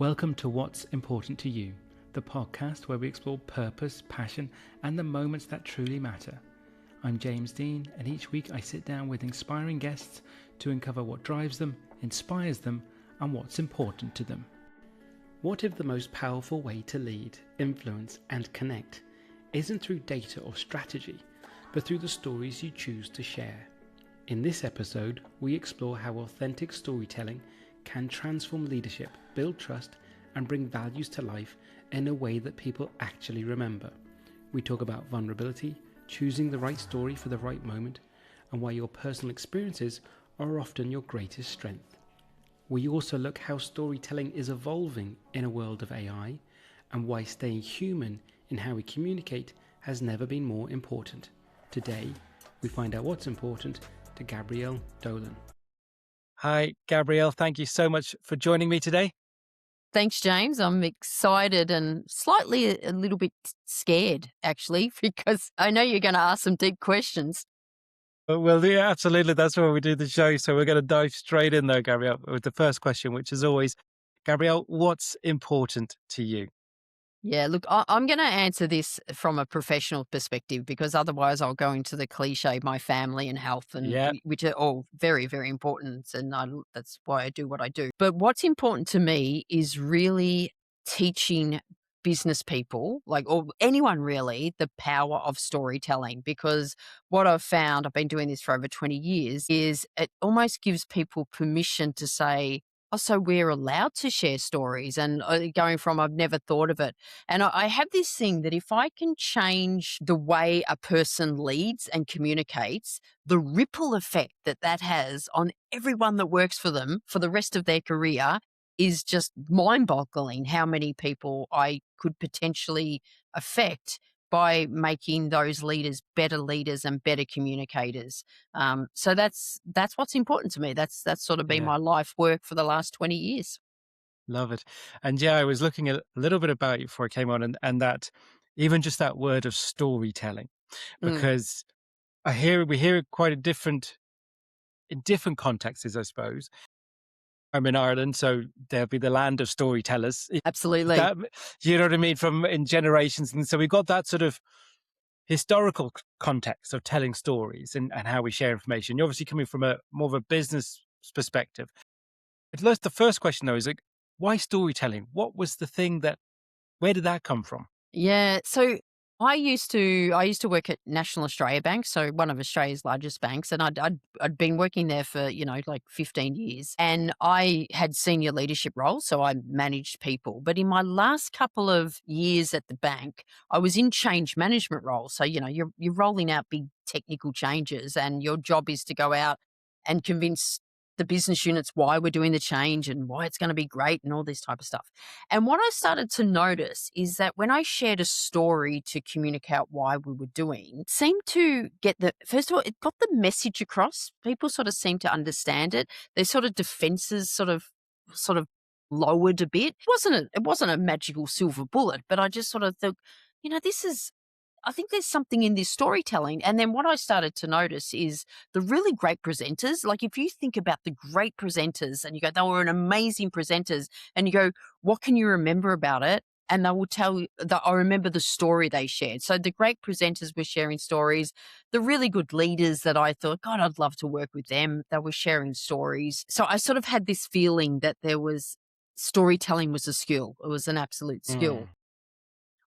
Welcome to What's Important to You, the podcast where we explore purpose, passion, and the moments that truly matter. I'm James Dean, and each week I sit down with inspiring guests to uncover what drives them, inspires them, and what's important to them. What if the most powerful way to lead, influence, and connect isn't through data or strategy, but through the stories you choose to share? In this episode, we explore how authentic storytelling can transform leadership, build trust, and bring values to life in a way that people actually remember. We talk about vulnerability, choosing the right story for the right moment, and why your personal experiences are often your greatest strength. We also look how storytelling is evolving in a world of AI, and why staying human in how we communicate has never been more important. Today, we find out what's important to Gabrielle Dolan. Hi, Gabrielle. Thank you so much for joining me today. Thanks, James. I'm excited and slightly a little bit scared, actually, because I know you're going to ask some deep questions. Well, yeah, absolutely. That's why we do the show. So we're going to dive straight in there, Gabrielle, with the first question, which is always, Gabrielle, what's important to you? Yeah, look, I'm going to answer this from a professional perspective because otherwise I'll go into the cliche, my family and health, and Yeah. which are all very, very important. And that's why I do what I do. But what's important to me is really teaching business people, or anyone really, the power of storytelling. Because what I've found, I've been doing this for over 20 years, is it almost gives people permission to say, oh, so we're allowed to share stories, and going from I've never thought of it. And I have this thing that if I can change the way a person leads and communicates, the ripple effect that that has on everyone that works for them for the rest of their career is just mind-boggling how many people I could potentially affect by making those leaders and better communicators. So that's what's important to me. That's sort of been Yeah. my life work for the last 20 years. Love it. And yeah, I was looking at a little bit about you before I came on, and that even just that word of storytelling, Mm. because we hear it quite in different contexts, I suppose. I'm in Ireland, so there'll be the land of storytellers. Absolutely. That, you know what I mean, from in generations. And so we've got that sort of historical context of telling stories and how we share information. You're obviously coming from a more of a business perspective. The first question though is like, why storytelling? What was the thing where did that come from? Yeah. So I used to work at National Australia Bank, so one of Australia's largest banks, and I'd been working there for, like 15 years. And I had senior leadership roles, so I managed people. But in my last couple of years at the bank, I was in change management roles. So, you're rolling out big technical changes, and your job is to go out and convince the business units why we're doing the change and why it's going to be great and all this type of stuff. And what I started to notice is that when I shared a story to communicate why we were doing, it seemed to get first of all, it got the message across. People sort of seemed to understand it. Their sort of defenses sort of lowered a bit. It wasn't a magical silver bullet, but I just sort of thought, I think there's something in this storytelling. And then what I started to notice is the really great presenters, like if you think about the great presenters and you go, they were an amazing presenters, and you go, what can you remember about it? And they will tell you that I remember the story they shared. So the great presenters were sharing stories. The really good leaders that I thought, God, I'd love to work with them, they were sharing stories. So I sort of had this feeling that storytelling was a skill. It was an absolute skill.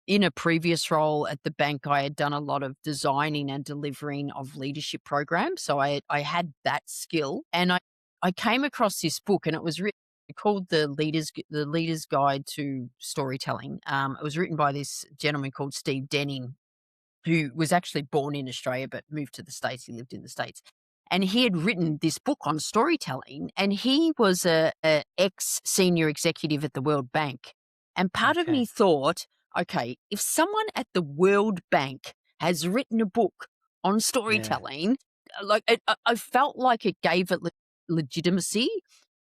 In a previous role at the bank, I had done a lot of designing and delivering of leadership programs. So I had that skill, and I came across this book, and it was called the Leader's Guide to Storytelling. It was written by this gentleman called Steve Denning, who was actually born in Australia but moved to the States. He lived in the States. And he had written this book on storytelling, and he was a ex-senior executive at the World Bank. And part of me thought, okay, if someone at the World Bank has written a book on storytelling, I felt like it gave it legitimacy.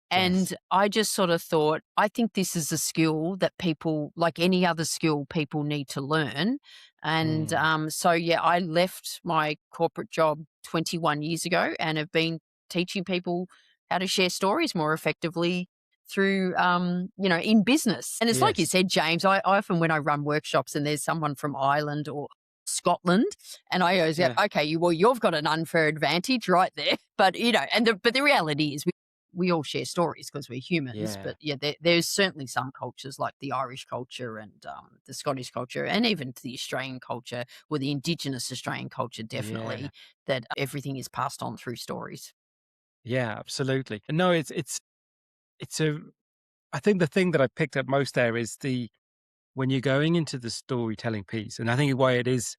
And I just sort of thought, I think this is a skill that people, like any other skill, people need to learn. And I left my corporate job 21 years ago and have been teaching people how to share stories more effectively through, in business. And it's like you Yes. said, James, I often, when I run workshops and there's someone from Ireland or Scotland, and I always go, Yeah. okay, well, you've got an unfair advantage right there. But, but the reality is we all share stories because we're humans. Yeah. But yeah, there's certainly some cultures like the Irish culture and the Scottish culture, and even the Australian culture or the Indigenous Australian culture, Yeah. definitely, that everything is passed on through stories. Yeah, absolutely. No, it's a I think the thing that I picked up most there is when you're going into the storytelling piece, and I think why it is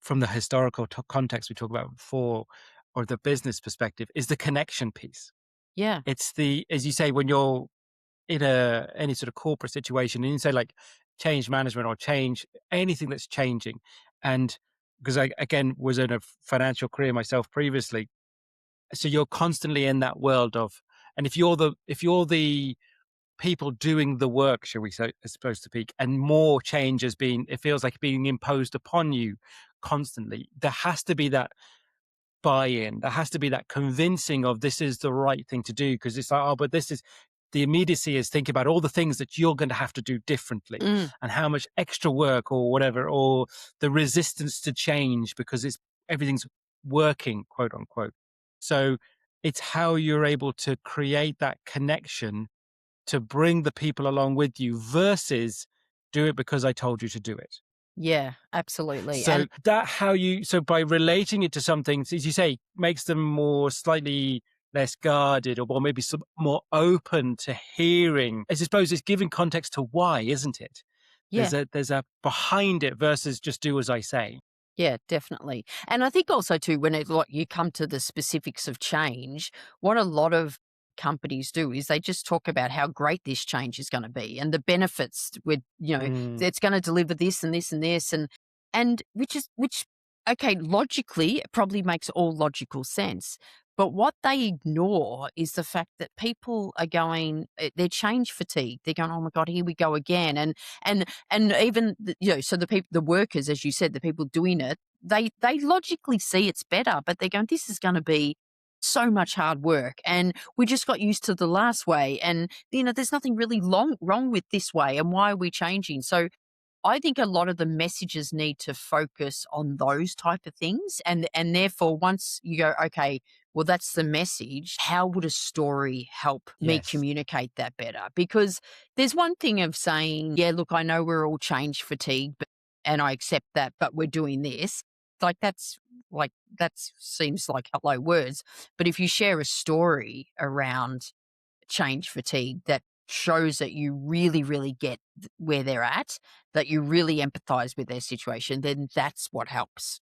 from the historical context we talked about before, or the business perspective, is the connection piece. Yeah, It's as you say, when you're in any sort of corporate situation, and you say like change management or change anything that's changing, and because I again was in a financial career myself previously, so you're constantly in that world of, and if you're the people doing the work, shall we say, as opposed to peak, and more change has been, it feels like being imposed upon you constantly. There has to be that buy-in. There has to be that convincing of this is the right thing to do, because it's like, oh, but this is the immediacy is think about all the things that you're going to have to do differently mm, and how much extra work or whatever, or the resistance to change because everything's working, quote unquote. So it's how you're able to create that connection to bring the people along with you versus do it because I told you to do it. yeah, absolutely. So And so by relating it to something, as you say, makes them more slightly less guarded, or maybe some more open to hearing. I suppose it's giving context to why, isn't it? yeah, There's a behind it versus just do as I say. yeah, definitely. And I think also too, when you come to the specifics of change, what a lot of companies do is they just talk about how great this change is going to be and the benefits with, Mm, it's going to deliver this and this and this and which okay, logically it probably makes all logical sense. But what they ignore is the fact that people are going, they're change fatigued. They're going, oh my God, here we go again. And even so the people, the workers, as you said, the people doing it, they logically see it's better, but they're going, this is going to be so much hard work, and we just got used to the last way, and there's nothing really wrong with this way, and why are we changing? So I think a lot of the messages need to focus on those type of things, and therefore once you go, okay, well that's the message. How would a story help me yes. communicate that better? Because there's one thing of saying, yeah, look, I know we're all change fatigued, and I accept that, but we're doing this. That seems like hello words. But if you share a story around change fatigue that shows that you really, really get where they're at, that you really empathize with their situation, then that's what helps.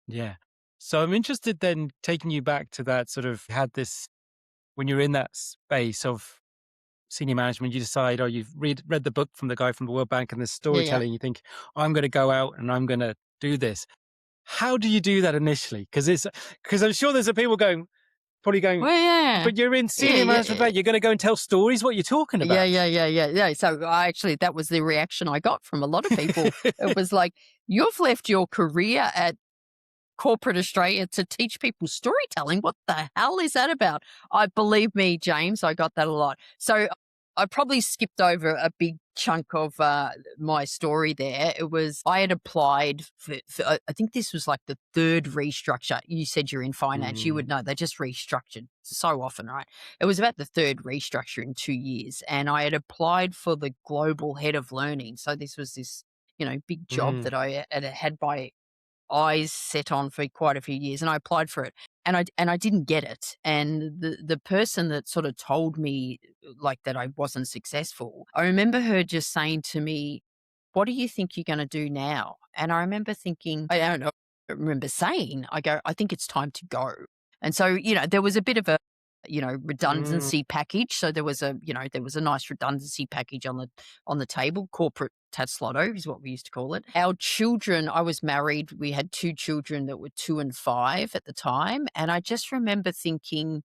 Yeah. So I'm interested then, taking you back to that sort of had this when you're in that space of senior management, you decide, or you've read the book from the guy from the World Bank and the Yeah, yeah. storytelling, you think, I'm going to go out and I'm going to do this. How do you do that initially? Because I'm sure there's some people probably going, Well, yeah. but you're in Yeah, senior yeah, management, yeah. right? You're going to go and tell stories. What are you talking Yeah, about? yeah, yeah, yeah, yeah. So I actually, that was the reaction I got from a lot of people. It was like, you've left your career at corporate Australia to teach people storytelling. What the hell is that about? I believe me, James, I got that a lot. So I probably skipped over a big chunk of my story there. It was I had applied for I think this was like the third restructure. You said you're in finance, you would Mm, know they just restructured so often, right? It was about the third restructure in 2 years, and I had applied for the global head of learning. So this was this big job mm, that I had by eyes set on for quite a few years, and I applied for it, and I didn't get it. And the person that sort of told me like that I wasn't successful, I remember her just saying to me, "What do you think you're going to do now?" And I remember thinking, I don't know, I remember saying, I go, "I think it's time to go." And so there was a bit of a mm, redundancy package. So there was a nice redundancy package on the table. Corporate Taslotto is what we used to call it. Our children, I was married. We had two children that were 2 and 5 at the time. And I just remember thinking,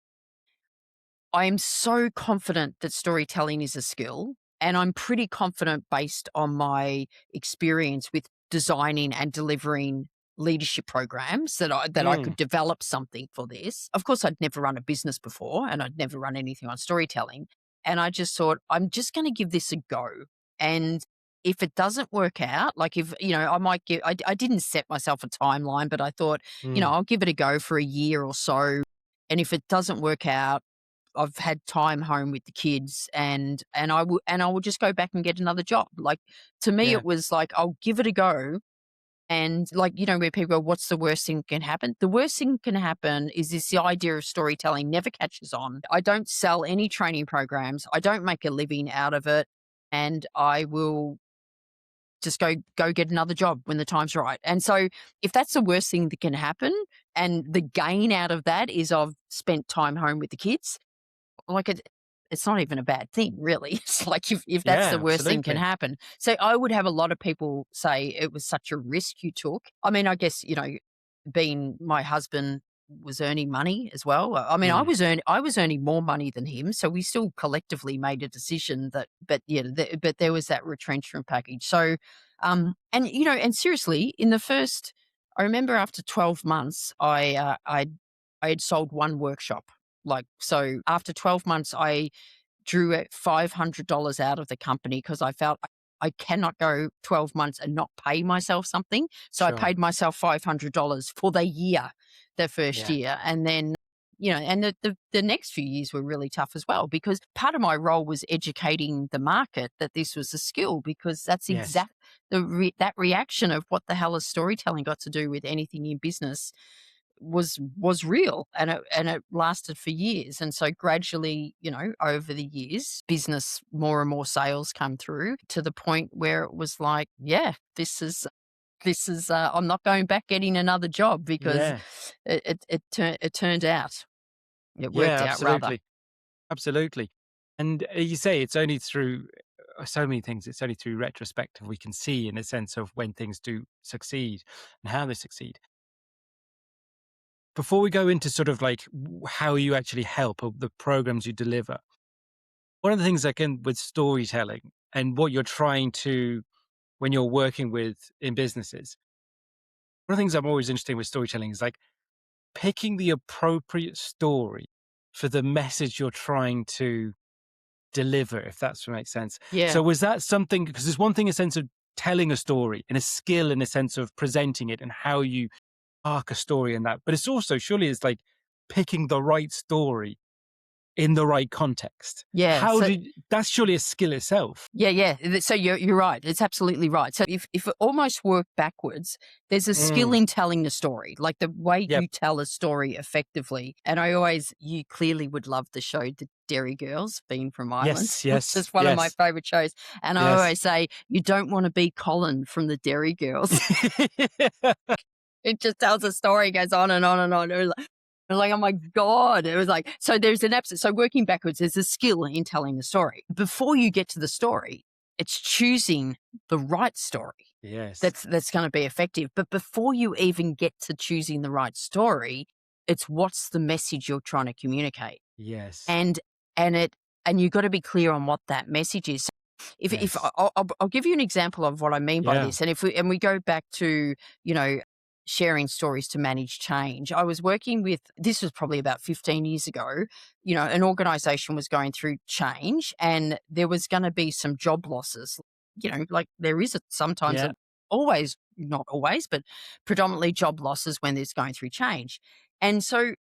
I am so confident that storytelling is a skill. And I'm pretty confident based on my experience with designing and delivering leadership programs that I could mm. develop something for this. Of course, I'd never run a business before and I'd never run anything on storytelling. And I just thought, I'm just going to give this a go. And if it doesn't work out, like if, I might give, I didn't set myself a timeline, but I thought, Mm. I'll give it a go for a year or so. And if it doesn't work out, I've had time home with the kids and I will just go back and get another job. Like, to me, Yeah. it was like, I'll give it a go. And like, where people go, what's the worst thing that can happen? The worst thing that can happen is the idea of storytelling never catches on. I don't sell any training programs. I don't make a living out of it. And I will just go get another job when the time's right. And so if that's the worst thing that can happen and the gain out of that is I've spent time home with the kids, like it's not even a bad thing, really. It's like if that's Yeah, the worst thing can absolutely. happen. So I would have a lot of people say it was such a risk you took. I mean, I guess, being my husband was earning money as well. I mean, Mm. I was earning more money than him, so we still collectively made a decision that. But yeah, but there was that retrenchment package. So, and seriously, in the first, I remember after 12 months, I had sold one workshop. Like, so after 12 months, I drew $500 out of the company because I felt I cannot go 12 months and not pay myself something. So I Sure. paid myself $500 for the year, the first Yeah. year. And then, and the next few years were really tough as well because part of my role was educating the market that this was a skill because that's Yes. that reaction of what the hell has storytelling got to do with anything in business was real and it lasted for years. And so gradually, over the years, business, more and more sales come through to the point where it was like, yeah, this is I'm not going back getting another job because Yeah. it turned out. It Yeah, worked out rather. absolutely. Absolutely. And you say it's only through so many things, it's only through retrospective we can see in a sense of when things do succeed and how they succeed. Before we go into sort of like how you actually help or the programs you deliver, one of the things like with storytelling and what you're trying to, when you're working with in businesses, one of the things I'm always interested in with storytelling is like picking the appropriate story for the message you're trying to deliver, if that's what makes sense. Yeah. So was that something, because there's one thing, a sense of telling a story and a skill in a sense of presenting it and how you arc a story in that, but it's also surely it's like picking the right story in the right context. Yeah. How So did that's surely a skill itself. yeah, yeah. So you're right. It's absolutely right. So if it almost worked backwards, there's a skill Mm. in telling the story, like the way Yep. you tell a story effectively. And you clearly would love the show, The Dairy Girls, being from Ireland, Yes, which yes, is one of my yes, favorite shows. And I yes. always say, you don't want to be Colin from The Dairy Girls. It just tells a story, goes on and on and on. It was like, oh my God. It was like, so there's an episode. So working backwards, there's a skill in telling the story. Before you get to the story, it's choosing the right story Yes, that's going to be effective. But before you even get to choosing the right story, it's what's the message you're trying to communicate. yes, And, and it, and you've got to be clear on what that message is. If yes. I'll give you an example of what I mean by Yeah, this, and if we go back to you know sharing stories to manage change, I was working with, this was probably about 15 years ago. An organization was going through change, and there was going to be some job losses. Like there is sometimes, yeah, always, not always, but predominantly job losses when there's going through change, and so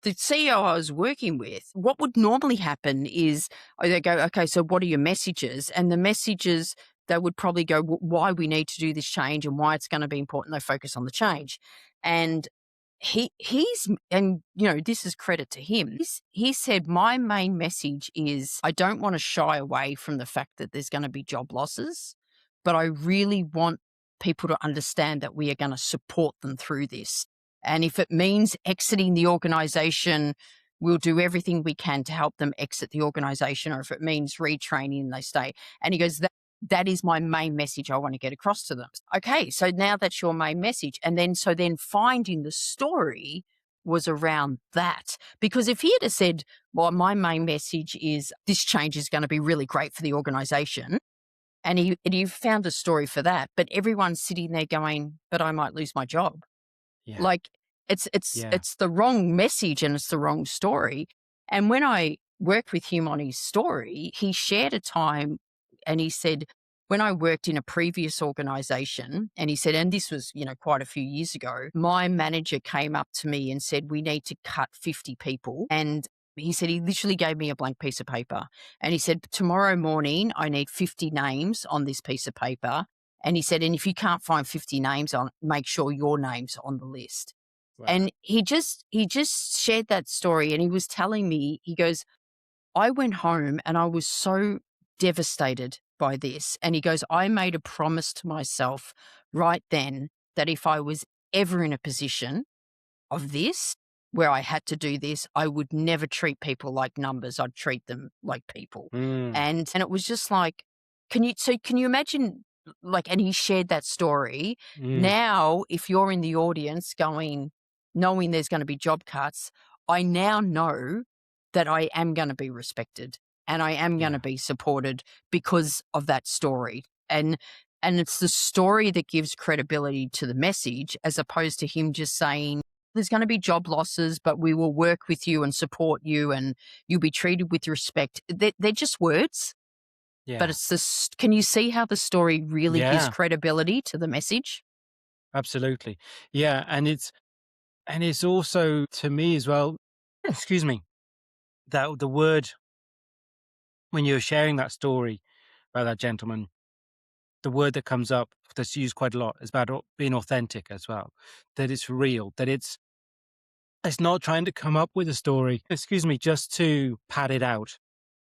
the CEO I was working with, what would normally happen is they go, okay, so what are your messages? And the messages, they would probably go, why we need to do this change and why it's going to be important. They focus on the change. And this is credit to him. He said, my main message is I don't want to shy away from the fact that there's going to be job losses, but I really want people to understand that we are going to support them through this. And if it means exiting the organization, we'll do everything we can to help them exit the organization, or if it means retraining and they stay. And he goes, that is my main message I want to get across to them. Okay, so now that's your main message. And then finding the story was around that. Because if he had said, well, my main message is this change is going to be really great for the organization, and he found a story for that, but everyone's sitting there going, but I might lose my job. yeah, Like it's yeah. it's the wrong message and it's the wrong story. And when I worked with him on his story, he shared a time and he said, when I worked in a previous organization, and he said, and this was, quite a few years ago, my manager came up to me and said, we need to cut 50 people. And he said, he literally gave me a blank piece of paper. And he said, tomorrow morning, I need 50 names on this piece of paper. And he said, and if you can't find 50 names on, make sure your name's on the list. Wow. And he just shared that story, and he was telling me, he goes, I went home and I was so devastated by this. And he goes, I made a promise to myself right then that if I was ever in a position of this, where I had to do this, I would never treat people like numbers. I'd treat them like people. Mm. And it was just like, can you imagine, like, and he shared that story. Mm. Now, if you're in the audience knowing there's going to be job cuts, I now know that I am going to be respected and I am going to be supported because of that story. And it's the story that gives credibility to the message, as opposed to him just saying, there's going to be job losses, but we will work with you and support you and you'll be treated with respect. They're just words, but it's this. Can you see how the story really gives credibility to the message? Absolutely. Yeah. And it's also, to me as well, excuse me, that the word, when you're sharing that story about that gentleman, the word that comes up that's used quite a lot is about being authentic as well, that it's real, that it's not trying to come up with a story, excuse me, just to pad it out,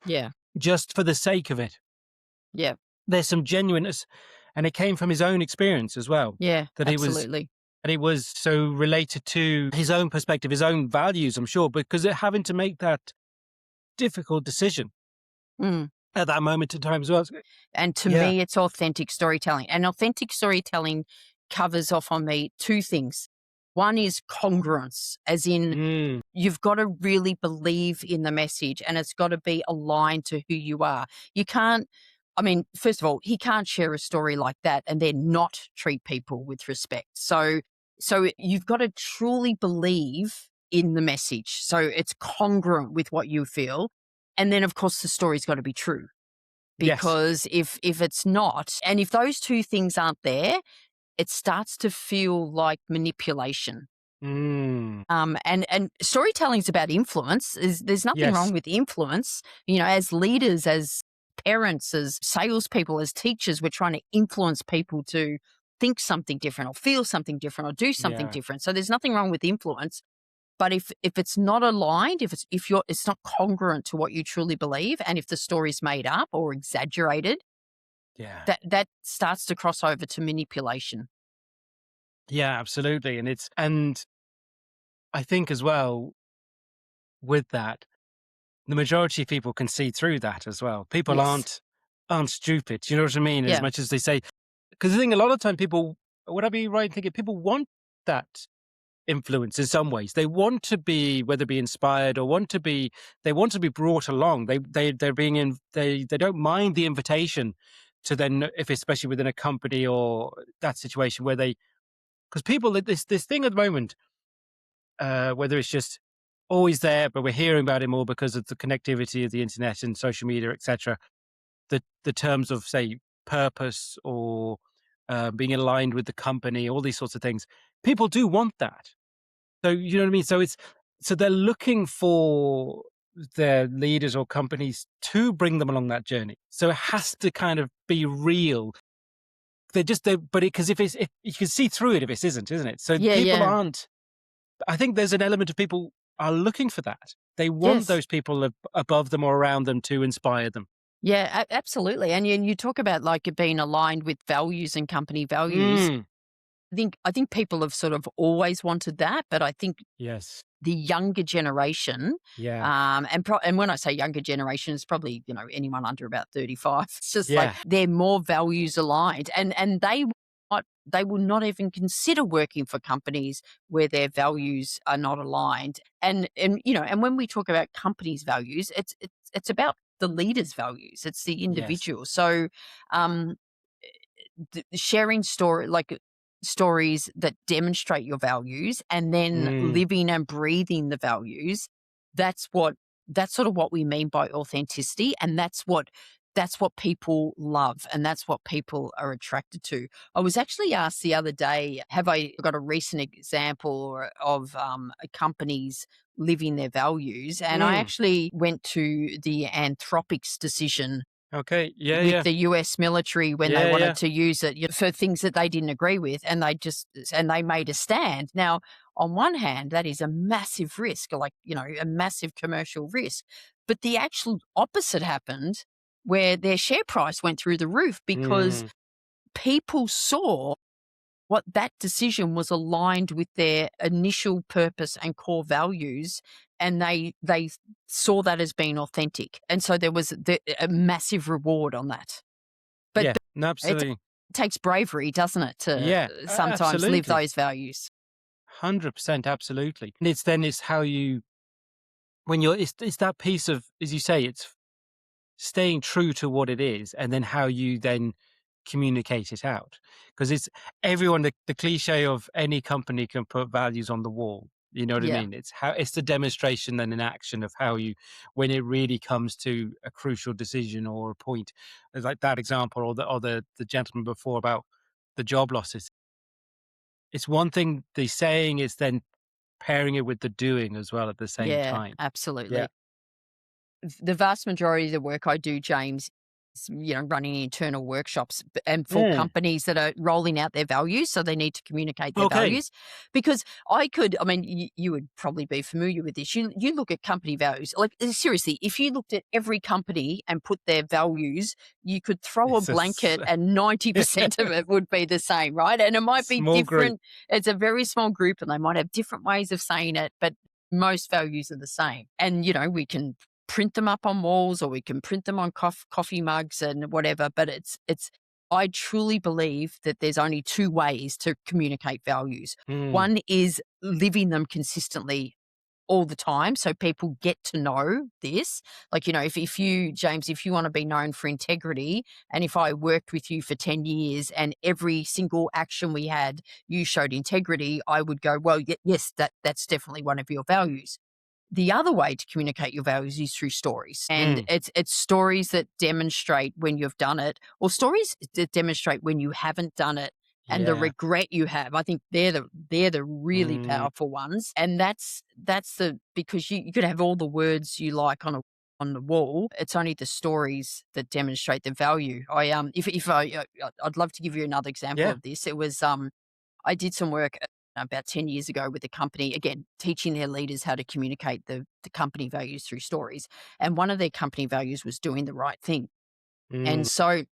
Yeah. just for the sake of it. Yeah. There's some genuineness, and it came from his own experience as well. Yeah. That Absolutely. it was so related to his own perspective, his own values, I'm sure, because they're having to make that difficult decision at that moment in time as well. And to me, it's authentic storytelling. And authentic storytelling covers off on me two things. One is congruence, as in you've got to really believe in the message and it's got to be aligned to who you are. You can't, first of all, he can't share a story like that and then not treat people with respect. So you've got to truly believe in the message. So it's congruent with what you feel. And then, of course, the story's got to be true. Because if it's not, and if those two things aren't there, it starts to feel like manipulation. And storytelling is about influence. There's nothing wrong with influence. As leaders, as parents, as salespeople, as teachers, we're trying to influence people to think something different or feel something different or do something different. So there's nothing wrong with influence. But if it's not aligned, if it's not congruent to what you truly believe, and if the story's made up or exaggerated, that starts to cross over to manipulation. Yeah, absolutely. And I think as well with that, the majority of people can see through that as well. People aren't stupid. Do you know what I mean? As much as they say, because I think a lot of time people, would I be right in thinking people want that influence in some ways? They want to be, whether it be inspired or they want to be brought along. They're being in, they don't mind the invitation to then, if especially within a company or that situation where because people, this thing at the moment, whether it's just always there, but we're hearing about it more because of the connectivity of the internet and social media, etc. The terms of, say, purpose or being aligned with the company, all these sorts of things, people do want that. So you know what I mean. So they're looking for their leaders or companies to bring them along that journey. So it has to kind of be real. Because if you can see through it if it isn't it? So people aren't. I think there's an element of people are looking for that. They want those people above them or around them to inspire them. Yeah, absolutely. And you talk about like it being aligned with values and company values. I think people have sort of always wanted that, but I think the younger generation, and when I say younger generation, it's probably anyone under about 35. It's just like they're more values aligned, and they will not even consider working for companies where their values are not aligned. And when we talk about companies' values, it's about the leader's values. It's the individual. So, sharing stories that demonstrate your values and then living and breathing the values, that's what that's sort of what we mean by authenticity, and that's what people love, and that's what people are attracted to. I was actually asked the other day, have I got a recent example of companies living their values? And I Mm. actually went to the Anthropic's decision Okay. Yeah, with yeah. the US military when they Yeah, wanted yeah. to use it, for things that they didn't agree with, and they made a stand. Now, on one hand, that is a massive risk, like, a massive commercial risk. But the actual opposite happened, where their share price went through the roof because Mm. people saw what that decision was aligned with their initial purpose and core values, and they saw that as being authentic, and so there was a massive reward on that. But Yeah. No, it absolutely. takes bravery, doesn't it, to Yeah. sometimes live Absolutely. those values? 100% absolutely. And it's how you when you're it's that piece of, as you say, it's staying true to what it is, and then how you then communicate it out. Because it's everyone, the cliche of any company can put values on the wall. You know what I Yeah, mean? It's the demonstration then in action of how you, when it really comes to a crucial decision or a point, like that example, or the gentleman before about the job losses. It's one thing the saying, is then pairing it with the doing as well at the same yeah, time. Yeah. absolutely. The vast majority of the work I do, James, is, running internal workshops and for Mm. companies that are rolling out their values. So they need to communicate their Okay. values, because I mean, you would probably be familiar with this. You look at company values, like, seriously, if you looked at every company and put their values, you could throw a It's a blanket and 90% of it would be the same, right? And it might be small group. different. It's a very small group and they might have different ways of saying it, but most values are the same. And, we can print them up on walls, or we can print them on coffee mugs and whatever, but it's I truly believe that there's only two ways to communicate values. Mm. One is living them consistently all the time, so people get to know this. Like, if you, James, if you want to be known for integrity, and if I worked with you for 10 years and every single action we had you showed integrity, I would go, well, yes, that's definitely one of your values. The other way to communicate your values is through stories. And Mm. it's stories that demonstrate when you've done it, or stories that demonstrate when you haven't done it and the Yeah. regret you have. I think they're the really Mm. powerful ones. And that's the because you could have all the words you like on the wall. It's only the stories that demonstrate the value. If I'd love to give you another example Yeah. of this. It was I did some work about 10 years ago with a company, again, teaching their leaders how to communicate the company values through stories. And one of their company values was doing the right thing. And Mm. so,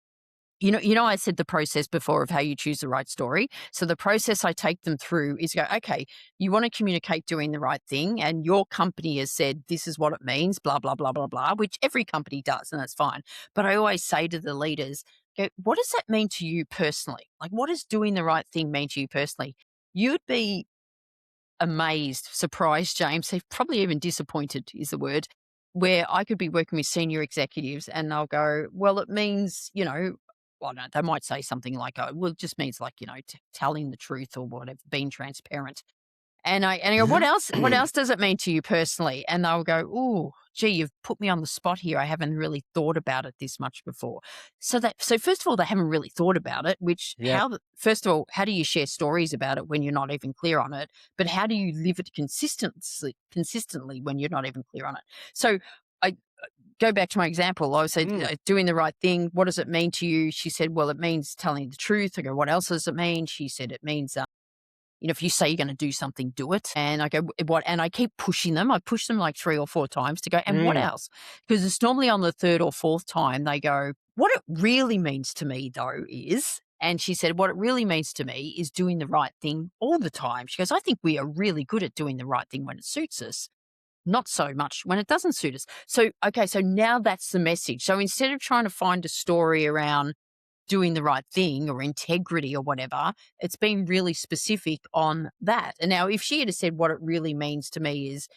I said the process before of how you choose the right story. So the process I take them through is go, okay, you want to communicate doing the right thing, and your company has said this is what it means, blah, blah, blah, blah, blah, which every company does, and that's fine. But I always say to the leaders, go, what does that mean to you personally? Like, what does doing the right thing mean to you personally? You'd be amazed, surprised, James, probably even disappointed is the word, where I could be working with senior executives and they'll go, well, it means, well, no, they might say something like, oh, well, it just means, like, telling the truth or whatever, being transparent. And I go, what else does it mean to you personally? And they'll go, oh, gee, you've put me on the spot here. I haven't really thought about it this much before. So first of all, they haven't really thought about it, which Yeah. first of all, how do you share stories about it when you're not even clear on it? But how do you live it consistently when you're not even clear on it? So I go back to my example. I said, Mm. doing the right thing. What does it mean to you? She said, well, it means telling the truth. I go, what else does it mean? She said, it means if you say you're going to do something, do it. And I go, what? And I keep pushing them. I push them like 3 or 4 times to go, and what Mm. else? Because it's normally on the third or fourth time they go, what it really means to me though is, and she said, what it really means to me is doing the right thing all the time. She goes, I think we are really good at doing the right thing when it suits us, not so much when it doesn't suit us. So, okay, so now that's the message. So instead of trying to find a story around doing the right thing or integrity or whatever, it's been really specific on that. And now if she had said what it really means to me is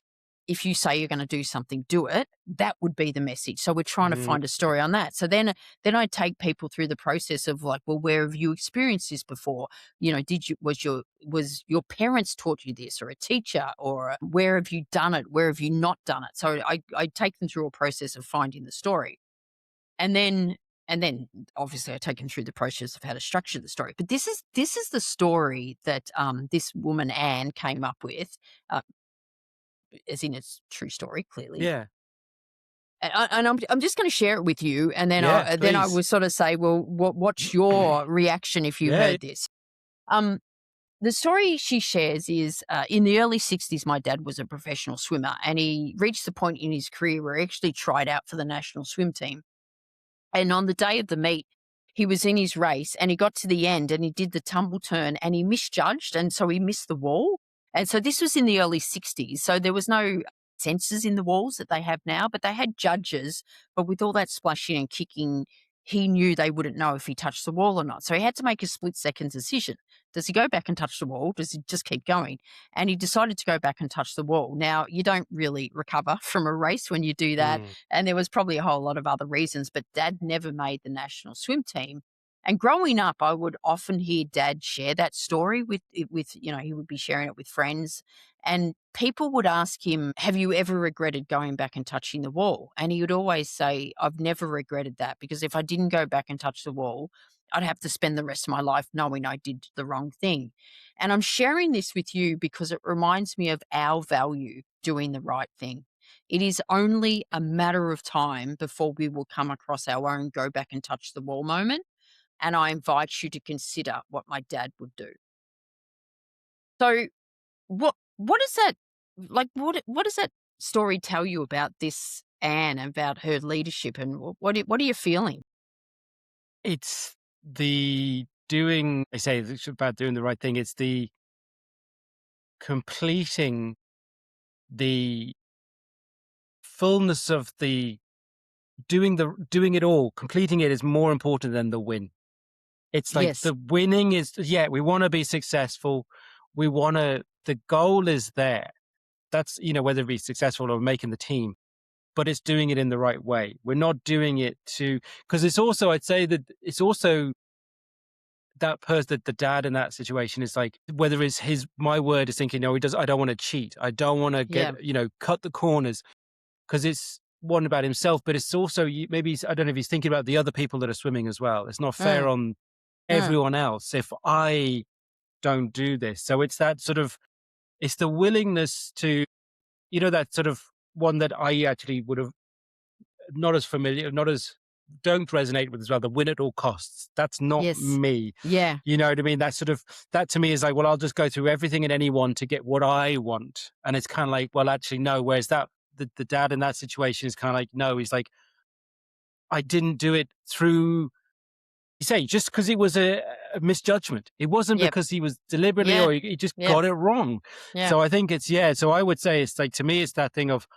if you say you're going to do something, do it. That would be the message. So we're trying to Mm, find a story on that. So then I take people through the process of like, well, where have you experienced this before? Was your parents taught you this, or a teacher, or where have you done it? Where have you not done it? So I take them through a process of finding the story. And then obviously I take them through the process of how to structure the story. But this is the story that this woman Anne came up with, uh, as in it's true story, clearly. yeah. And I'm just going to share it with you, and then Yeah, I please. will sort of say, well, what's your reaction if you Yeah. heard this? Um, the story she shares is in the early 60s, my dad was a professional swimmer, and he reached the point in his career where he actually tried out for the national swim team. And on the day of the meet, he was in his race and he got to the end and he did the tumble turn and he misjudged. And so he missed the wall. And so this was in the early 60s. So there was no sensors in the walls that they have now, but they had judges. But with all that splashing and kicking, he knew they wouldn't know if he touched the wall or not. So he had to make a split second decision. Does he go back and touch the wall? Does he just keep going? And he decided to go back and touch the wall. Now, you don't really recover from a race when you do that. Mm, And there was probably a whole lot of other reasons, but Dad never made the national swim team. And growing up, I would often hear Dad share that story with he would be sharing it with friends, and people would ask him, "Have you ever regretted going back and touching the wall?" And he would always say, "I've never regretted that, because if I didn't go back and touch the wall, I'd have to spend the rest of my life knowing I did the wrong thing." And I'm sharing this with you because it reminds me of our value doing the right thing. It is only a matter of time before we will come across our own go back and touch the wall moment. And I invite you to consider what my dad would do. So what is that what does that story tell you about this Anne, about her leadership, and what are you feeling? it's the doing, I say it's about doing the right thing. It's the completing the fullness of the doing it all. Completing it is more important than the win. It's like Yes. the winning is, yeah, we want to be successful. The goal is there. That's, whether it be successful or making the team, but it's doing it in the right way. We're not doing it because it's also, I'd say that it's also that person, the dad in that situation is like, whether it's my word is thinking, no, I don't want to cheat. I don't want to Yeah. cut the corners, because it's one about himself, but it's also maybe I don't know if he's thinking about the other people that are swimming as well. It's not fair Mm, on mm. everyone else if I don't do this. So it's that sort of, it's the willingness to, that sort of one that I actually would have not as familiar, not as don't resonate with as well. The win at all costs. That's not Yes. me. Yeah. You know what I mean? That to me is like, well, I'll just go through everything and anyone to get what I want. And it's kind of like, well, actually, no. Whereas the dad in that situation is kind of like, no, he's like, I didn't do it through, you say, just because it was a misjudgment. It wasn't Yep. because he was deliberately Yeah. or he just Yep. got it wrong. Yeah. So I think it's, yeah. So I would say it's like, to me, it's that thing of,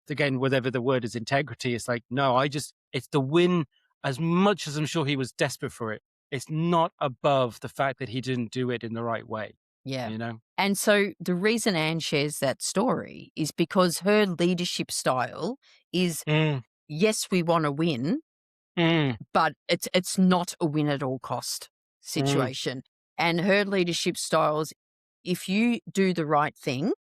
again, whatever the word is, integrity. It's like, no, it's the win as much as I'm sure he was desperate for it. It's not above the fact that he didn't do it in the right way, Yeah. you know? And so the reason Anne shares that story is because her leadership style is, Mm, yes, we want to win, mm, but it's not a win at all cost mm, situation. And her leadership styles, if you do the right thing,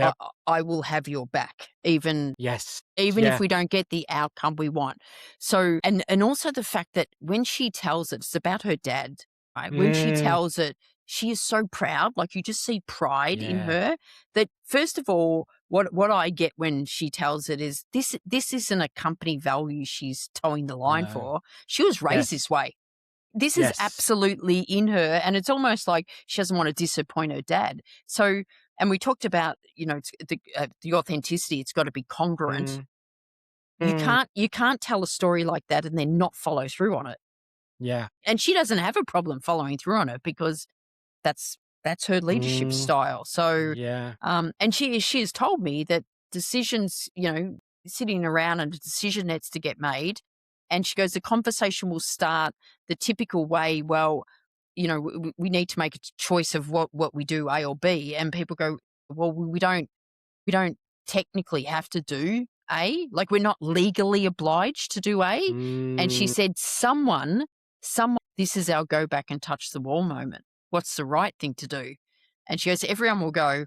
I, yep. I will have your back, even Yes. if Yeah. we don't get the outcome we want. So, and also the fact that when she tells it, it's about her dad, right? When she Mm, tells it, she is so proud. Like, you just see pride in yeah. her. That, first of all, what I get when she tells it is this isn't a company value she's towing the line No. for. She was raised Yes. this way. This is Yes. absolutely in her, and it's almost like she doesn't want to disappoint her dad. So, and we talked about, it's the authenticity. It's got to be congruent. Mm, You mm, can't tell a story like that and then not follow through on it. yeah. And she doesn't have a problem following through on it, because that's her leadership Mm, style. So, yeah. and she has told me that decisions, sitting around and a decision needs to get made, and she goes, the conversation will start the typical way. Well, we need to make a choice of what we do, A or B, and people go, well, we don't technically have to do A. Like, we're not legally obliged to do A. And she said, someone, this is our go back and touch the wall moment. What's the right thing to do? And she goes, everyone will go,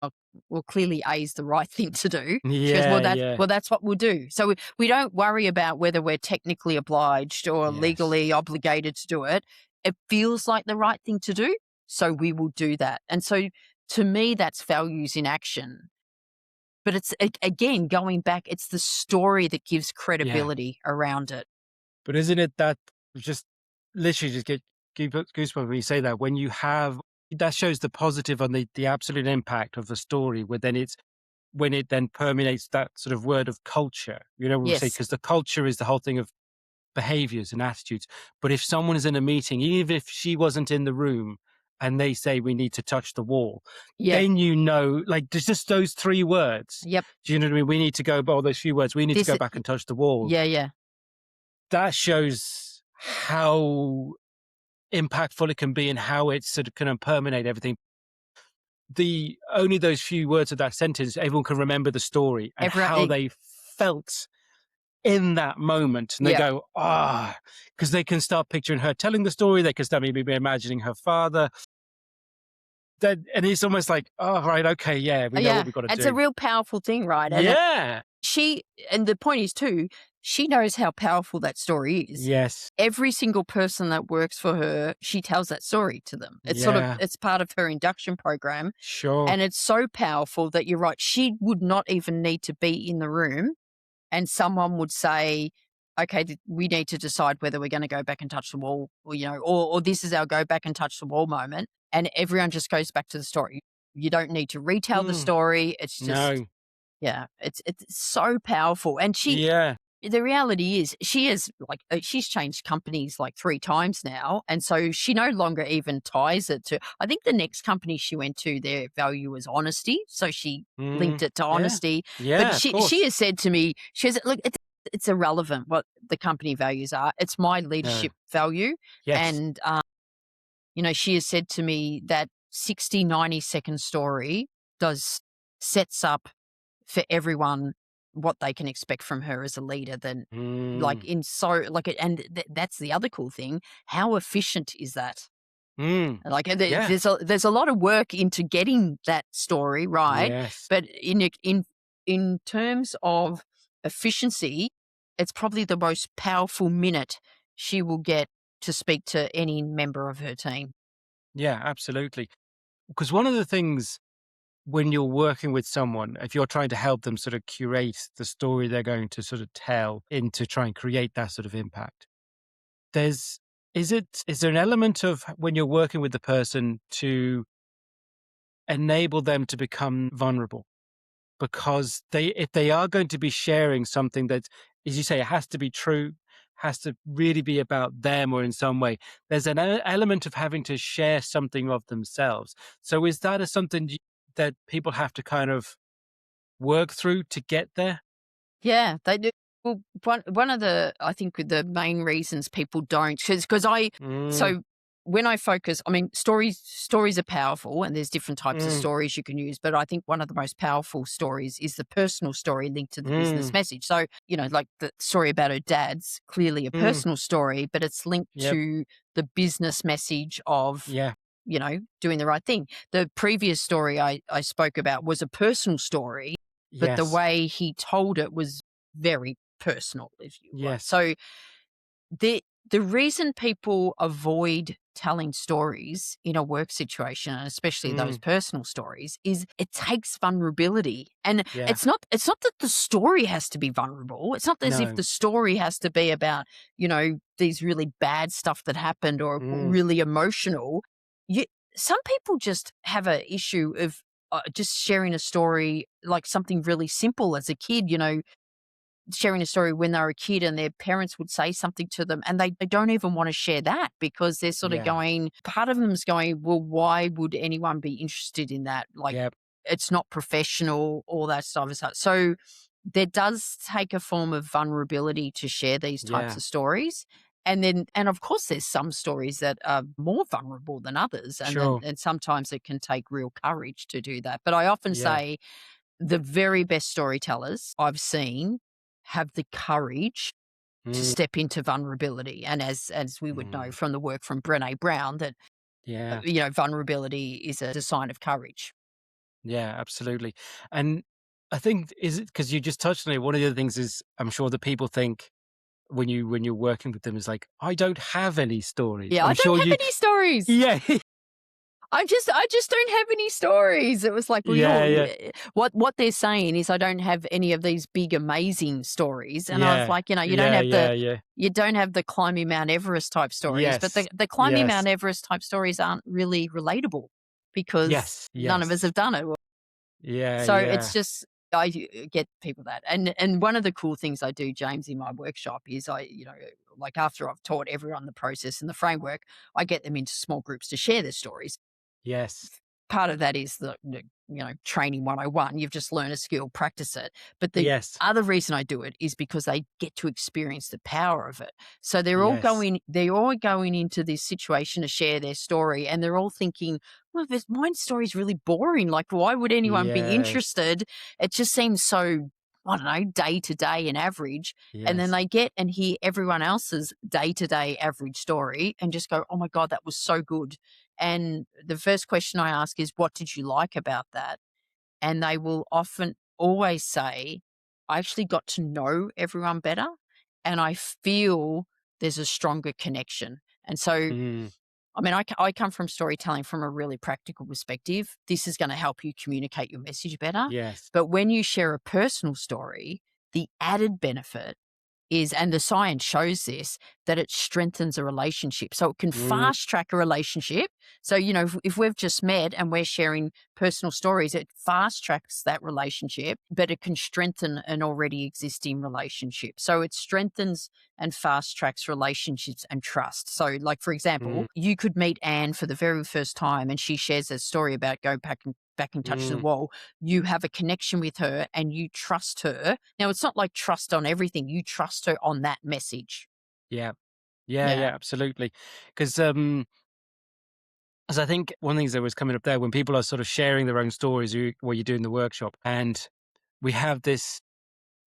oh, well, clearly A is the right thing to do. She goes, well, that's what we'll do. So we don't worry about whether we're technically obliged or legally obligated to do it. It feels like the right thing to do, so we will do that. And so to me, that's values in action. But it's, again, going back, it's the story that gives credibility around it. But isn't it that just literally just get goosebumps when you say that, when you have, that shows the positive on the absolute impact of the story, when it then permeates that sort of word of culture, you know what we say, because the culture is the whole thing of behaviors and attitudes. But if someone is in a meeting, even if she wasn't in the room, and they say we need to touch the wall, then you know, like, there's just those 3 words. Yep. Do you know what I mean? We need to go, those few words, we need to go back and touch the wall. Yeah. That shows how impactful it can be and how it sort of can permeate everything. Only those few words of that sentence, everyone can remember the story and how they felt in that moment. And they go, because they can start picturing her telling the story. They can start maybe imagining her father. And it's almost like, oh, right, okay, we know what we've got to do. It's a real powerful thing, right? And and the point is too, she knows how powerful that story is. Yes. Every single person that works for her, she tells that story to them. It's it's part of her induction program. Sure. And it's so powerful that you're right. She would not even need to be in the room, and someone would say, okay, we need to decide whether we're going to go back and touch the wall, or, or this is our go back and touch the wall moment. And everyone just goes back to the story. You don't need to retell the story. It's just, it's so powerful. And the reality is she is she's changed companies like 3 times now. And so she no longer even ties it to, I think the next company she went to, their value was honesty. So she linked it to honesty. But she has said to me, she says, look, it's irrelevant what the company values are. It's my leadership value. Yes. And, she has said to me that 60, 90-second story sets up for everyone what they can expect from her as a leader. Then that's the other cool thing. How efficient is that? There's a lot of work into getting that story right. Yes. But in terms of efficiency, it's probably the most powerful minute she will get to speak to any member of her team. Yeah, absolutely. Because one of the things when you're working with someone, if you're trying to help them sort of curate the story they're going to sort of tell to try and create that sort of impact, is there an element of when you're working with the person to enable them to become vulnerable? Because if they are going to be sharing something that, as you say, it has to be true, has to really be about them or in some way, there's an element of having to share something of themselves. So is that something that people have to kind of work through to get there? Yeah, they do. Well, one of the, I think the main reasons people don't, because so when I focus, I mean, stories are powerful, and there's different types of stories you can use. But I think one of the most powerful stories is the personal story linked to the business message. So, like the story about her dad's clearly a personal story, but it's linked to the business message of, doing the right thing. The previous story I spoke about was a personal story, but the way he told it was very personal, if you will. So the reason people avoid telling stories in a work situation, and especially those personal stories, is it takes vulnerability. And it's not that the story has to be vulnerable. It's not as if the story has to be about, these really bad stuff that happened or really emotional. Some people just have an issue of just sharing a story, like something really simple as a kid, sharing a story when they were a kid and their parents would say something to them, and they don't even want to share that because they're sort of going, part of them's going, well, why would anyone be interested in that? Like, it's not professional, all that stuff. So there does take a form of vulnerability to share these types of stories. And of course, there's some stories that are more vulnerable than others. And sometimes it can take real courage to do that. But I often say the very best storytellers I've seen have the courage to step into vulnerability. And as we would know from the work from Brené Brown, that Yeah. vulnerability is a sign of courage. Yeah, absolutely. And I think, is it because you just touched on it? One of the other things is, I'm sure that people think when you're working with them is like, I don't have any stories. Yeah, I I'm don't sure have you. any stories. Yeah, I just don't have any stories. It was like, well, yeah, what they're saying is I don't have any of these big amazing stories. And I was yeah, like, you don't yeah, have yeah, yeah. you don't have the climbing Mount Everest type stories, but Yes, the climbing yes, Mount Everest type stories aren't really relatable because yes, none of us yes. have done it. Yeah, So it's yeah, just I get people that. And one of the cool things I do, James, in my workshop is like after I've taught everyone the process and the framework, I get them into small groups to share their stories. yes, Part of that is the training 101. You've just learned a skill, practice it. But the yes, other reason I do it is because they get to experience the power of it. So yes. they're all going into this situation to share their story, and they're all thinking, well, my story's really boring. Like, why would anyone be Yes, interested? It just seems so, I don't know, day to day and average. And then yes. they get and hear everyone else's day to day average story and just go, oh my God, that was so good. And the first question I ask is, what did you like about that? And they will often always say, I actually got to know everyone better and I feel there's a stronger connection. And so, Mm, I mean, I come from storytelling from a really practical perspective. This is going to help you communicate your message better. yes. But when you share a personal story, the added benefit is, and the science shows this, that it strengthens a relationship. So it can Mm, fast track a relationship. So, if we've just met and we're sharing personal stories, it fast tracks that relationship, but it can strengthen an already existing relationship. So it strengthens and fast tracks relationships and trust. So, like, for mm, example, you could meet Anne for the very first time and she shares a story about going back and touching the mm. wall. You have a connection with her and you trust her. Now, it's not like trust on everything. You trust her on that message. Yeah, yeah, Yeah. yeah, absolutely. Because as I think one of the things that was coming up there when people are sort of sharing their own stories, what you do in the workshop, and we have this,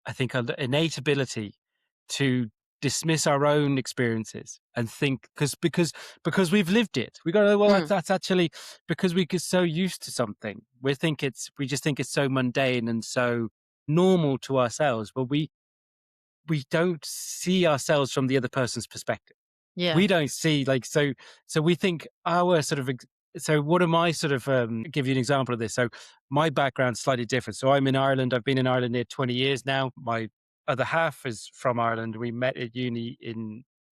I think, innate ability to dismiss our own experiences and think because we've lived it. We go, oh, well, Mm, that's actually because we get so used to something. We just think it's so mundane and so normal to ourselves, but we don't see ourselves from the other person's perspective. yeah. We don't see so we think our sort of so what am I sort of give you an example of this. So my background's slightly different. So I'm in Ireland. I've been in Ireland near 20 years now. My other half is from Ireland. We met at uni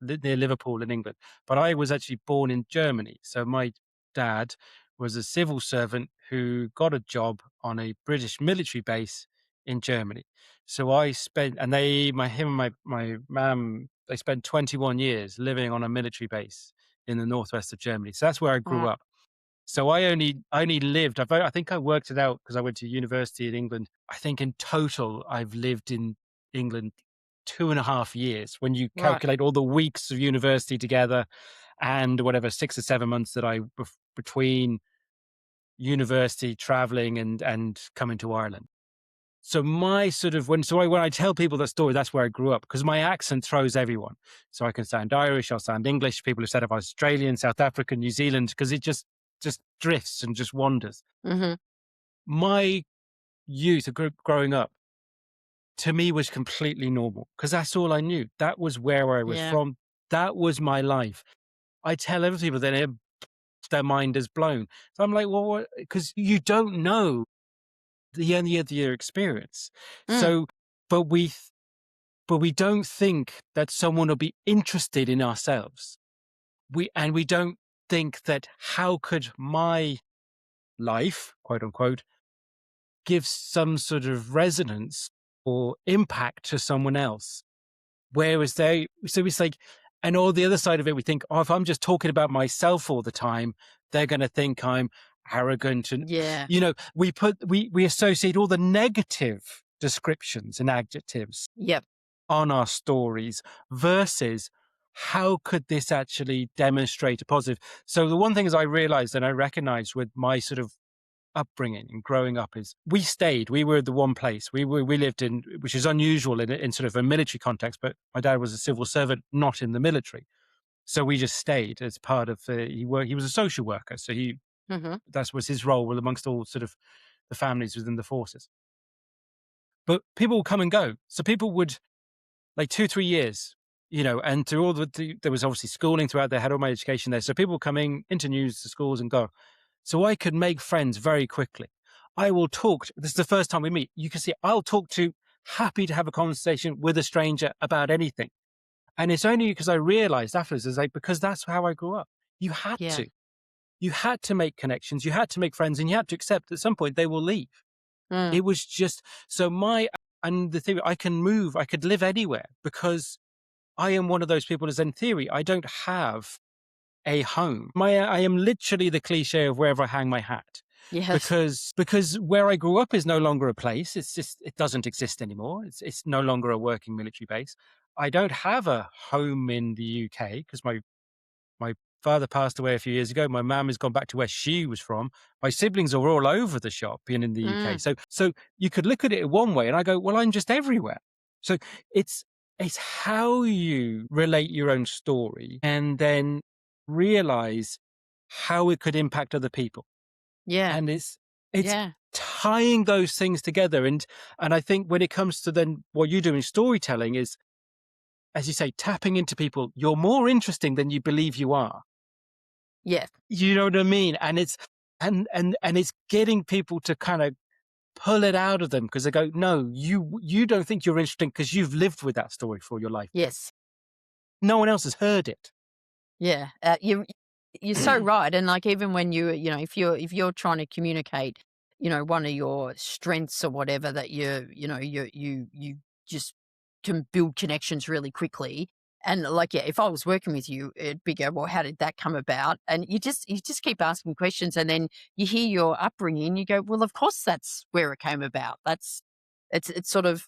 near Liverpool in England, but I was actually born in Germany. So my dad was a civil servant who got a job on a British military base in Germany. So I spent, and him and my mum, they spent 21 years living on a military base in the northwest of Germany. So that's where I grew Right. up. So I only lived, I think I worked it out because I went to university in England. I think in total, I've lived in England 2.5 years when you Right. calculate all the weeks of university together and whatever 6 or 7 months that between university traveling and coming to Ireland. So my sort of when I tell people that story, that's where I grew up because my accent throws everyone. So I can sound Irish, I'll sound English. People have said I'm Australian, South African, New Zealand because it just drifts and just wanders. Hmm. My youth growing up to me was completely normal because that's all I knew. That was where I was Yeah. from. That was my life. I tell other people that their mind is blown. So I'm like, well, what? Because you don't know the end of your experience. Mm, So, but we don't think that someone will be interested in ourselves. We don't think that how could my life, quote unquote, give some sort of resonance or impact to someone else. Whereas so it's like, and all the other side of it, we think, oh, if I'm just talking about myself all the time, they're going to think I'm arrogant. And, yeah. we associate all the negative descriptions and adjectives Yep. on our stories versus how could this actually demonstrate a positive. So the one thing is I realized and I recognized with my sort of upbringing and growing up is we stayed. We were the one place we lived in, which is unusual in sort of a military context. But my dad was a civil servant, not in the military, so we just stayed as part of. He was a social worker, so that was his role amongst all sort of the families within the forces. But people would come and go, so people would like 2-3 years. And through all there was obviously schooling throughout there, had all my education there. So people coming into news to schools and go. So I could make friends very quickly. I will talk. This is the first time we meet. You can see I'll talk to, happy to have a conversation with a stranger about anything. And it's only because I realized afterwards, because that's how I grew up. You had to. You had to make connections. You had to make friends, and you had to accept at some point they will leave. It was just, and the theory, I can move, I could live anywhere because I am one of those people, as in theory, I don't have a home. I am literally the cliche of wherever I hang my hat. Yes. Because where I grew up is no longer a place. It's just, it doesn't exist anymore. It's no longer a working military base. I don't have a home in the UK because my father passed away a few years ago. My mum has gone back to where she was from. My siblings are all over the shop being in the UK. So you could look at it one way and I go, well, I'm just everywhere. So it's how you relate your own story and then realize how it could impact other people. Yeah. And it's tying those things together. And I think when it comes to then what you do in storytelling is, as you say, tapping into people, you're more interesting than you believe you are. Yeah. You know what I mean? And it's and it's getting people to kind of pull it out of them because they go, no, you don't think you're interesting because you've lived with that story for your life. Yes. No one else has heard it. Yeah. You're so right. And like, even when if you're trying to communicate, one of your strengths or whatever that you just can build connections really quickly. And like, if I was working with you, it'd be go, well, how did that come about? And you just keep asking questions, and then you hear your upbringing, you go, well, of course that's where it came about. It's sort of,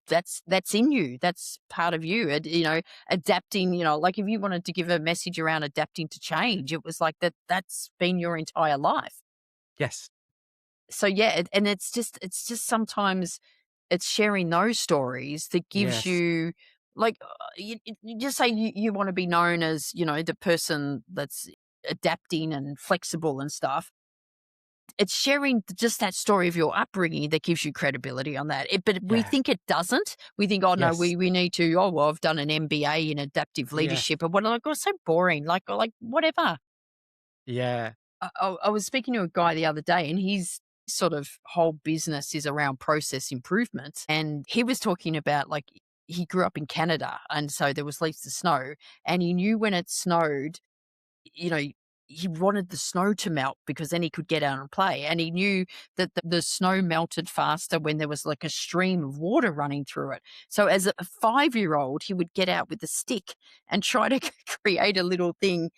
that's in you. That's part of you. Adapting, like if you wanted to give a message around adapting to change, it was like that's been your entire life. Yes. So yeah, and it's just sometimes it's sharing those stories that gives you, like, you just say you want to be known as, the person that's adapting and flexible and stuff. It's sharing just that story of your upbringing that gives you credibility on that. But we think it doesn't. We think, oh no, we need to. Oh well, I've done an MBA in adaptive leadership, and what? Like, oh, so boring. Like whatever. Yeah. I was speaking to a guy the other day, and his sort of whole business is around process improvement. And he was talking about, like, he grew up in Canada, and so there was heaps of snow, and he knew when it snowed, you know, he wanted the snow to melt because then he could get out and play. And he knew that the snow melted faster when there was like a stream of water running through it. So as a 5-year-old, he would get out with a stick and try to create a little thing.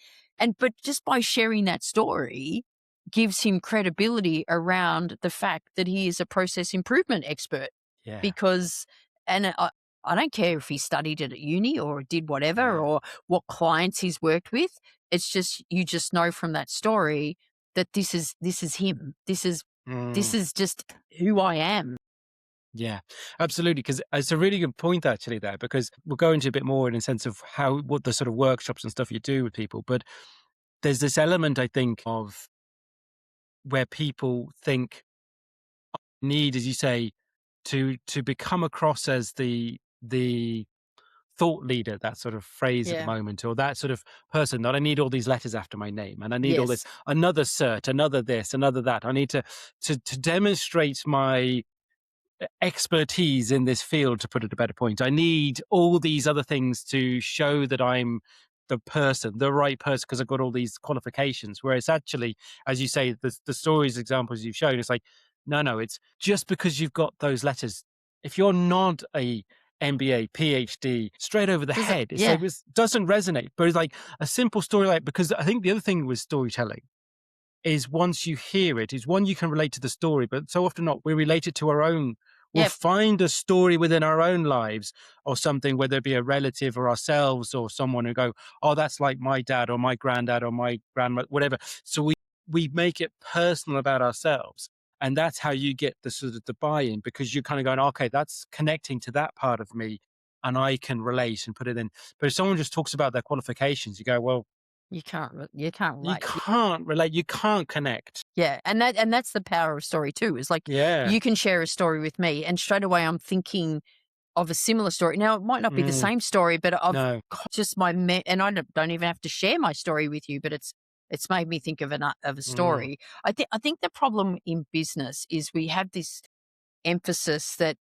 But just by sharing that story gives him credibility around the fact that he is a process improvement expert. Yeah. Because, and I don't care if he studied it at uni or did whatever or what clients he's worked with. It's just, you just know from that story that this is him. This is just who I am. Yeah, absolutely. Because it's a really good point actually there, because we'll go into a bit more in a sense of what the sort of workshops and stuff you do with people. But there's this element, I think, of where people think need, as you say, to become across as the thought leader, that sort of phrase at the moment, or that sort of person that I need all these letters after my name, and I need all this, another cert, another this, another that. I need to demonstrate my expertise in this field, to put it a better point. I need all these other things to show that I'm the right person, because I've got all these qualifications. Whereas actually, as you say, the stories, examples you've shown, it's like, no, it's just because you've got those letters. If you're not a MBA, PhD, straight over the head, it's like, it doesn't resonate. But it's like a simple story, like, because I think the other thing with storytelling is once you hear it, is one, you can relate to the story, but so often not, we relate it to our own. We'll find a story within our own lives or something, whether it be a relative or ourselves or someone, who go, oh, that's like my dad or my granddad or my grandma, whatever. So we we make it personal about ourselves. And that's how you get the sort of the buy-in, because you're kind of going, okay, that's connecting to that part of me and I can relate and put it in. But if someone just talks about their qualifications, you go, well, You can't relate. you can't relate, you can't connect. Yeah, and that's the power of story too. Is like Yeah. you can share a story with me, and straight away I'm thinking of a similar story. Now it might not be the same story, but I've No. just and I don't even have to share my story with you, but it's made me think of a story. I think the problem in business is we have this emphasis that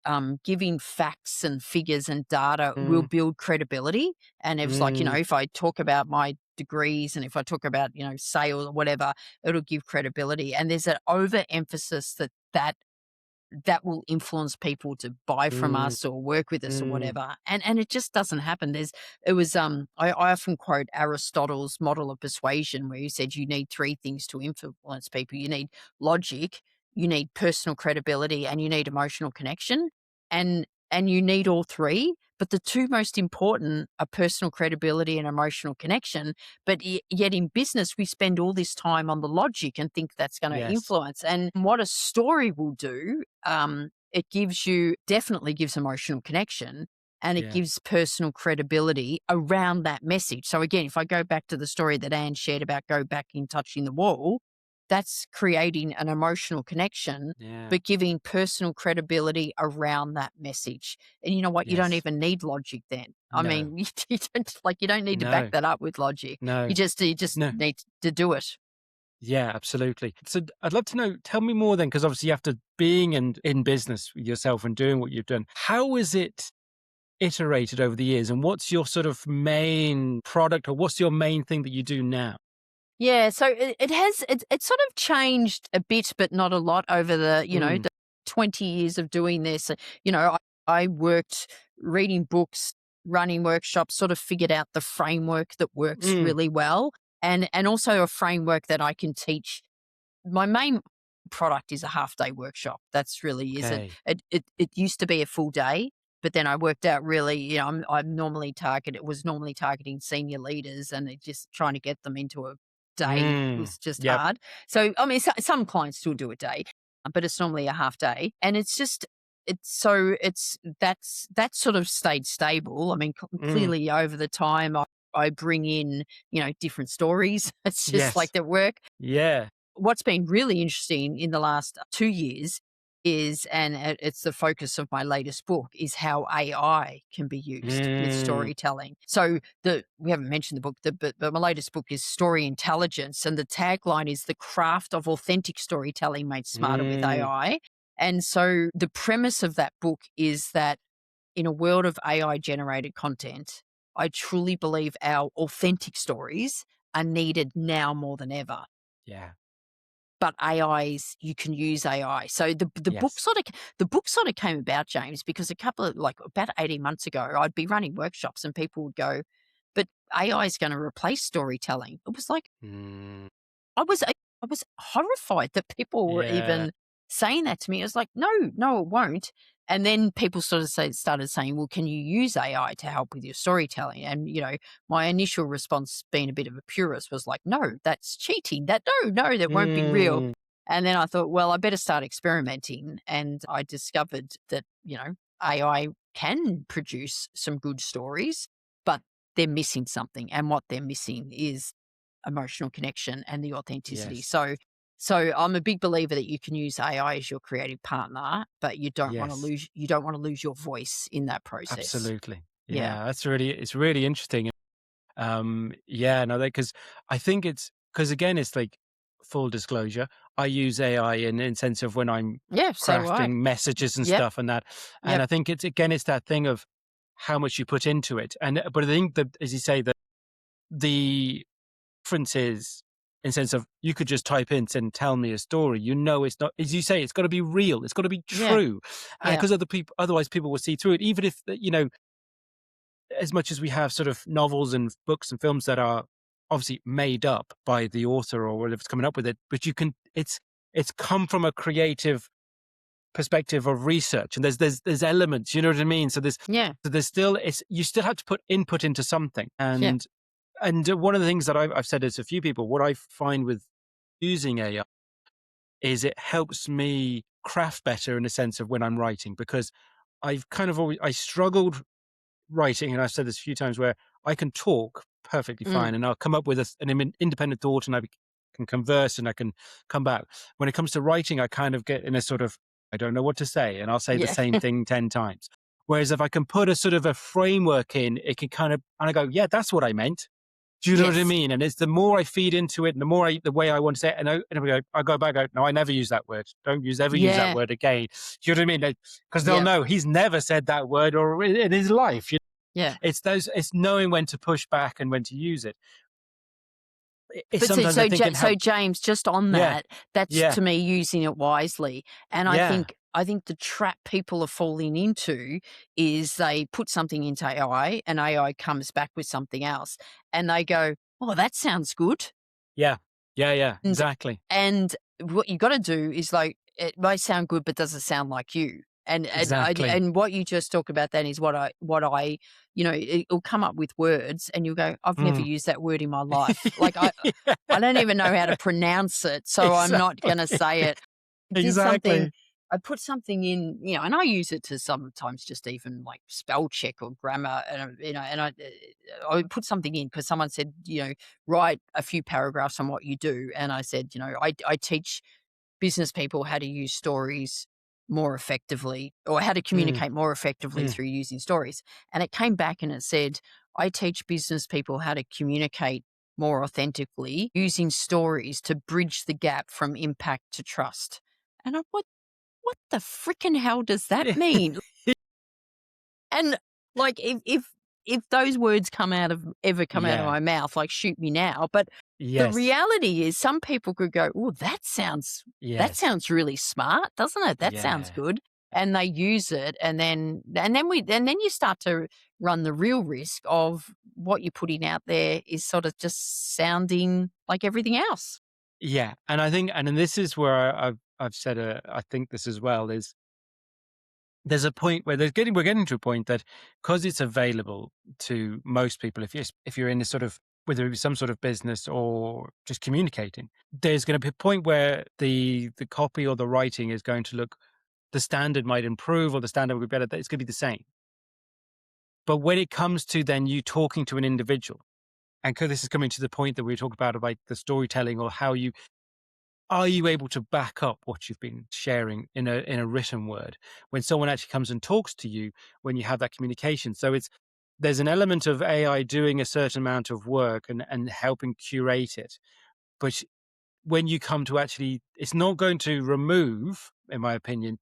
giving facts and figures and data will build credibility. And it was like, if I talk about my degrees and if I talk about, sales or whatever, it'll give credibility. And there's an overemphasis that will influence people to buy from us or work with us or whatever. And it just doesn't happen. I often quote Aristotle's model of persuasion, where he said you need three things to influence people. You need logic, you need personal credibility, and you need emotional connection. And you need all three, but the two most important are personal credibility and emotional connection. But yet in business, we spend all this time on the logic and think that's going to influence. And what a story will do, it definitely gives emotional connection, and it gives personal credibility around that message. So again, if I go back to the story that Anne shared about go back in touching the wall, that's creating an emotional connection, but giving personal credibility around that message. And you know what? You don't even need logic then. I mean, you don't need to back that up with logic. No. You just need to do it. Yeah, absolutely. So I'd love to know, tell me more then, because obviously after being in business yourself and doing what you've done, how is it iterated over the years, and what's your sort of main product, or what's your main thing that you do now? Yeah, so it's sort of changed a bit, but not a lot over the, the 20 years of doing this. I worked reading books, running workshops, sort of figured out the framework that works really well, and also a framework that I can teach. My main product is a half-day workshop. That's really isn't. It used to be a full day, but then I worked out really, I'm normally targeting senior leaders, and it just trying to get them into a day was just hard. So, I mean, some clients still do a day, but it's normally a half day. And that's sort of stayed stable. I mean, clearly over the time, I bring in, different stories. It's just like the work. Yeah. What's been really interesting in the last 2 years is, and it's the focus of my latest book, is how AI can be used with storytelling. So we haven't mentioned the book, but my latest book is Story Intelligence, and the tagline is the craft of authentic storytelling made smarter with AI. And so the premise of that book is that in a world of AI generated content, I truly believe our authentic stories are needed now more than ever. Yeah. But you can use AI. So the book sort of came about, James, because about 18 months ago, I'd be running workshops and people would go, but AI is going to replace storytelling. It was like, I was horrified that people were even saying that to me. I was like, no, it won't. And then people sort of started saying, well, can you use AI to help with your storytelling? And, my initial response, being a bit of a purist, was like, no, that's cheating. That won't be real. And then I thought, well, I better start experimenting. And I discovered that, AI can produce some good stories, but they're missing something. And what they're missing is emotional connection and the authenticity. So I'm a big believer that you can use AI as your creative partner, but you don't want to lose your voice in that process. Absolutely. Yeah. It's really interesting. Because I think because again, it's like full disclosure. I use AI in sense of when I'm crafting messages and stuff and that. And I think it's that thing of how much you put into it. But I think that, as you say, that the difference is in sense of you could just type in and tell me a story. It's not, as you say, it's got to be real. It's got to be true. Because otherwise people will see through it. Even if, as much as we have sort of novels and books and films that are obviously made up by the author or whatever's coming up with it, but it's come from a creative perspective of research, and there's elements, you know what I mean? So there's still, you still have to put input into something. And one of the things that I've said is a few people, what I find with using AI is it helps me craft better in a sense of when I'm writing, because I've kind of always, I struggled writing, and I've said this a few times, where I can talk perfectly fine and I'll come up with an independent thought and I can converse and I can come back. When it comes to writing, I kind of get in a sort of, I don't know what to say, and I'll say the Yeah. same thing 10 times. Whereas if I can put a sort of a framework in, it can kind of, and I go, yeah, that's what I meant. Do you know what I Yes. mean? And it's the more I feed into it, and the way I want to say it, and I go back, no, I never use that word. Don't ever use that Yeah. word again. Do you know what I mean? Because they'll Yeah. know he's never said that word or in his life. Yeah. It's knowing when to push back and when to use it. It's But sometimes I think it so helps. James, just on Yeah, that, that's yeah, to me using it wisely. And yeah, I think the trap people are falling into is they put something into AI and AI comes back with something else and they go, "Oh, that sounds good." yeah, yeah, And exactly, and what you got to do is like it may sound good, but does it sound like you? exactly. And what you just talk about then is what I it'll come up with words and you'll go, I've never Mm. used that word in my life. Like I don't even know how to pronounce it, so I'm not going to Exactly, say it. I did something. exactly. I put something in, and I use it to sometimes just even like spell check or grammar, and I put something in because someone said, write a few paragraphs on what you do, and I said, I teach business people how to use stories more effectively or how to Mm, communicate more effectively mm, through using stories. And it came back and it said, I teach business people how to communicate more authentically using stories to bridge the gap from impact to trust. And what the freaking hell does that mean? And like if those words ever come out of yeah, my mouth, like shoot me now. But the yes, reality is some people could go, "Oh, that yes, sounds really smart, doesn't it? That sounds yeah, good." And they use it and then you start to run the real risk of what you're putting out there is sort of just sounding like everything else. yeah. And I think, and this is where I've said, I think this as well is there's a point where we're getting to a point that because it's available to most people, if you're in a sort of, whether it be some sort of business or just communicating, there's going to be a point where the copy or the writing is going to look, the standard might improve or the standard will be better. It's going to be the same. But when it comes to then you talking to an individual, and this is coming to the point that we talk about the storytelling, or how you are you able to back up what you've been sharing in a written word when someone actually comes and talks to you, when you have that communication. So there's an element of AI doing a certain amount of work and helping curate it. But when you come to actually, it's not going to remove, in my opinion,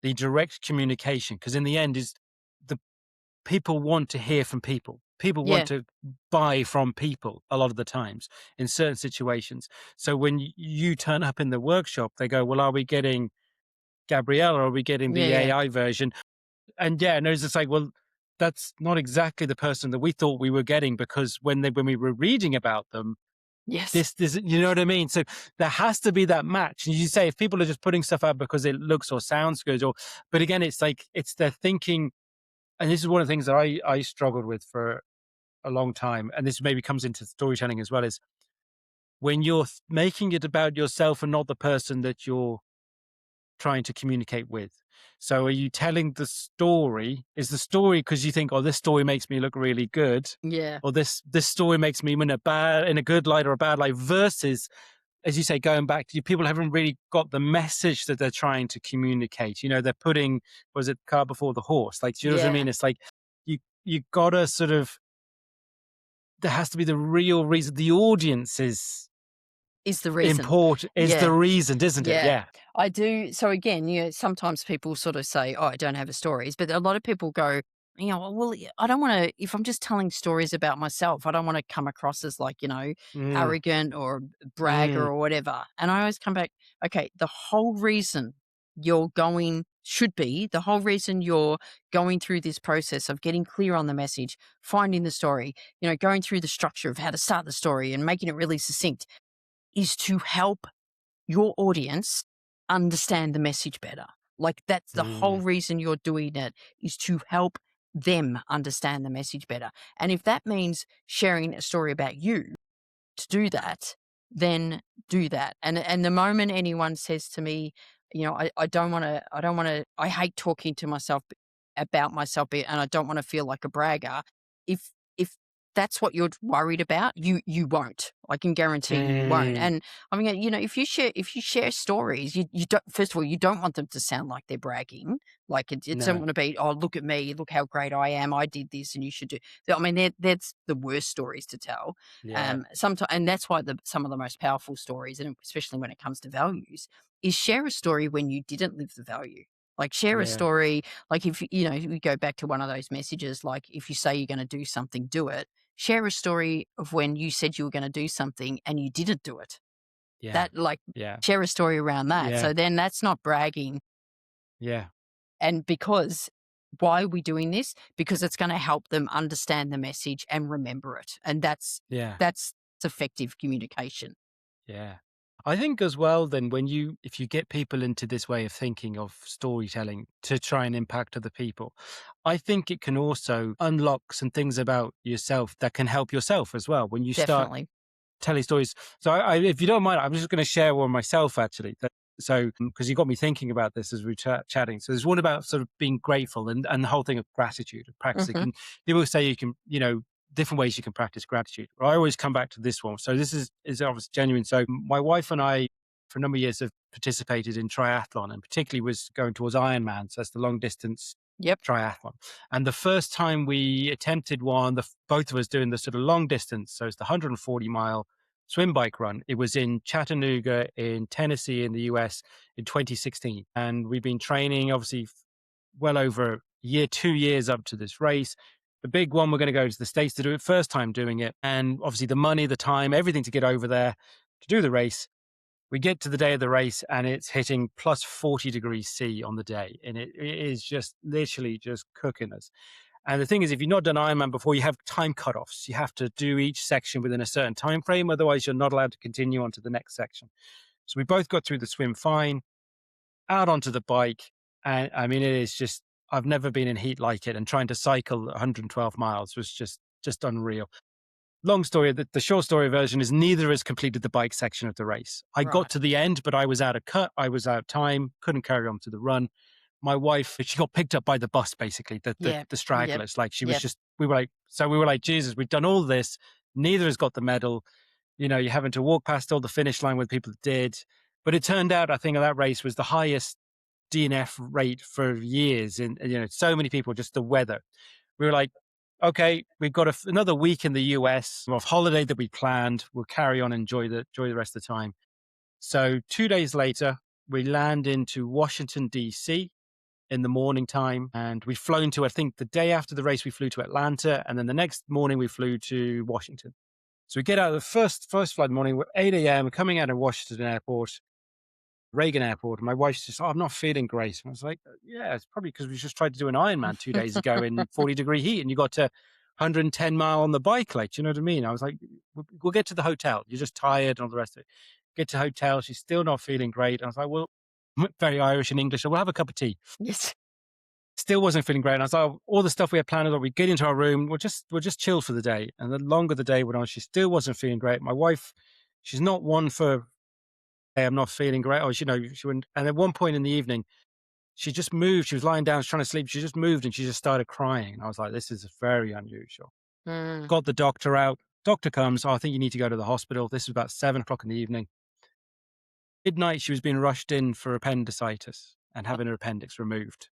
the direct communication, because in the end is the people want to hear from people. People want Yeah. to buy from people a lot of the times in certain situations. So when you turn up in the workshop, they go, well, are we getting Gabrielle or are we getting Yeah, the yeah. AI version? And yeah, and it's just like, well, that's not exactly the person that we thought we were getting, because when we were reading about them, Yes. this, you know what I mean? So there has to be that match. And you say, if people are just putting stuff out because it looks or sounds good, but again, it's like, it's their thinking. And this is one of the things that I struggled with for a long time, and this maybe comes into storytelling as well, is when you're making it about yourself and not the person that you're trying to communicate with. So are you telling the story? Is the story because you think, oh, this story makes me look really good, Yeah. or this story makes me in a good light or a bad light, versus, as you say, going back to, people haven't really got the message that they're trying to communicate. They're putting, was it cart before the horse? Like, do you know what I Yeah. mean? It's like you gotta sort of, there has to be the real reason. The audience Is the reason. important, is the Yeah. reason, isn't it? Yeah, Yeah. I do. So again, sometimes people sort of say, "Oh, I don't have a stories," but a lot of people go, well, I don't want to. If I'm just telling stories about myself, I don't want to come across as like, Mm, arrogant or bragger mm, or whatever. And I always come back, okay, the whole reason the whole reason you're going through this process of getting clear on the message, finding the story, going through the structure of how to start the story and making it really succinct, is to help your audience understand the message better. Like that's the whole mm. reason you're doing it, is to help them understand the message better. And if that means sharing a story about you to do that, then do that. And the moment anyone says to me, I don't want to, I hate talking to myself about myself, and I don't want to feel like a bragger. If that's what you're worried about, you won't. I can guarantee you won't. Mm, And I mean, if you share stories, you don't. First of all, you don't want them to sound like they're bragging. Like it doesn't no. want to be, oh, look at me, look how great I am, I did this, and you should do. I mean, that's the worst stories to tell. Yeah. Sometimes, and that's why some of the most powerful stories, and especially when it comes to values, is share a story when you didn't live the value. Like share a Yeah. story, like if we go back to one of those messages, like if you say you're going to do something, do it. Share a story of when you said you were going to do something and you didn't do it. Yeah. That like Yeah. share a story around that. Yeah. So then that's not bragging. Yeah. And because why are we doing this? Because it's going to help them understand the message and remember it. And that's Yeah. effective communication. Yeah. I think as well, then if you get people into this way of thinking of storytelling to try and impact other people, I think it can also unlock some things about yourself that can help yourself as well. When you start Definitely. telling stories. So if you don't mind, I'm just going to share one myself actually. So, because you got me thinking about this as we were chatting. So there's one about sort of being grateful and the whole thing of gratitude and practicing. Mm-hmm. And people say you can, different ways you can practice gratitude. Well, I always come back to this one. So this is obviously genuine. So my wife and I, for a number of years, have participated in triathlon, and particularly was going towards Ironman. So that's the long distance Yep. triathlon. And the first time we attempted one, both of us doing the sort of long distance, so it's the 140-mile swim bike run. It was in Chattanooga in Tennessee in the US in 2016. And we've been training obviously well over a year, 2 years up to this race. The big one, we're going to go to the States to do it, first time doing it. And obviously the money, the time, everything to get over there to do the race. We get to the day of the race and it's hitting plus 40 degrees C on the day. And it is just literally just cooking us. And the thing is, if you've not done Ironman before, you have time cutoffs. You have to do each section within a certain time frame. Otherwise, you're not allowed to continue on to the next section. So we both got through the swim fine, out onto the bike. And I mean, it is just, I've never been in heat like it. And trying to cycle 112 miles was just unreal. Long story, the short story version is neither has completed the bike section of the race. I got Right. to the end, but I was out of cut. I was out of time, couldn't carry on to the run. My wife, she got picked up by the bus, basically, the Yep. stragglers. Like she was Yep. just, we were like, Jesus, we've done all this. Neither has got the medal. You're having to walk past all the finish line with people that did. But it turned out, I think that race was the highest DNF rate for years. And, so many people, just the weather. We were like, okay, we've got another week in the US of holiday that we planned. We'll carry on and enjoy the rest of the time. So 2 days later, we land into Washington, D.C. in the morning time. And we've flown to, I think the day after the race, we flew to Atlanta. And then the next morning, we flew to Washington. So we get out of the first flight in the morning, we're 8 a.m., coming out of Washington Airport, Reagan Airport. And my wife's just, I'm not feeling great. And I was like, yeah, it's probably because we just tried to do an Ironman 2 days ago in 40-degree heat. And you got to 110 mile on the bike, like, you know what I mean? I was like, we'll get to the hotel. You're just tired and all the rest of it. Get to hotel. She's still not feeling great. And I was like, well, very Irish and English. So we'll have a cup of tea. Yes. Still wasn't feeling great. And I was like, all the stuff we had planned, we get into our room, we'll just chill for the day. And the longer the day went on, she still wasn't feeling great. My wife, she's not one for, hey, I'm not feeling great. Or, she wouldn't. And at one point in the evening, she just moved. She was lying down, trying to sleep. She just moved and she just started crying. And I was like, this is very unusual. Mm. Got the doctor out. Doctor comes, I think you need to go to the hospital. This was about 7 o'clock in the evening. Midnight, she was being rushed in for appendicitis and having her appendix removed.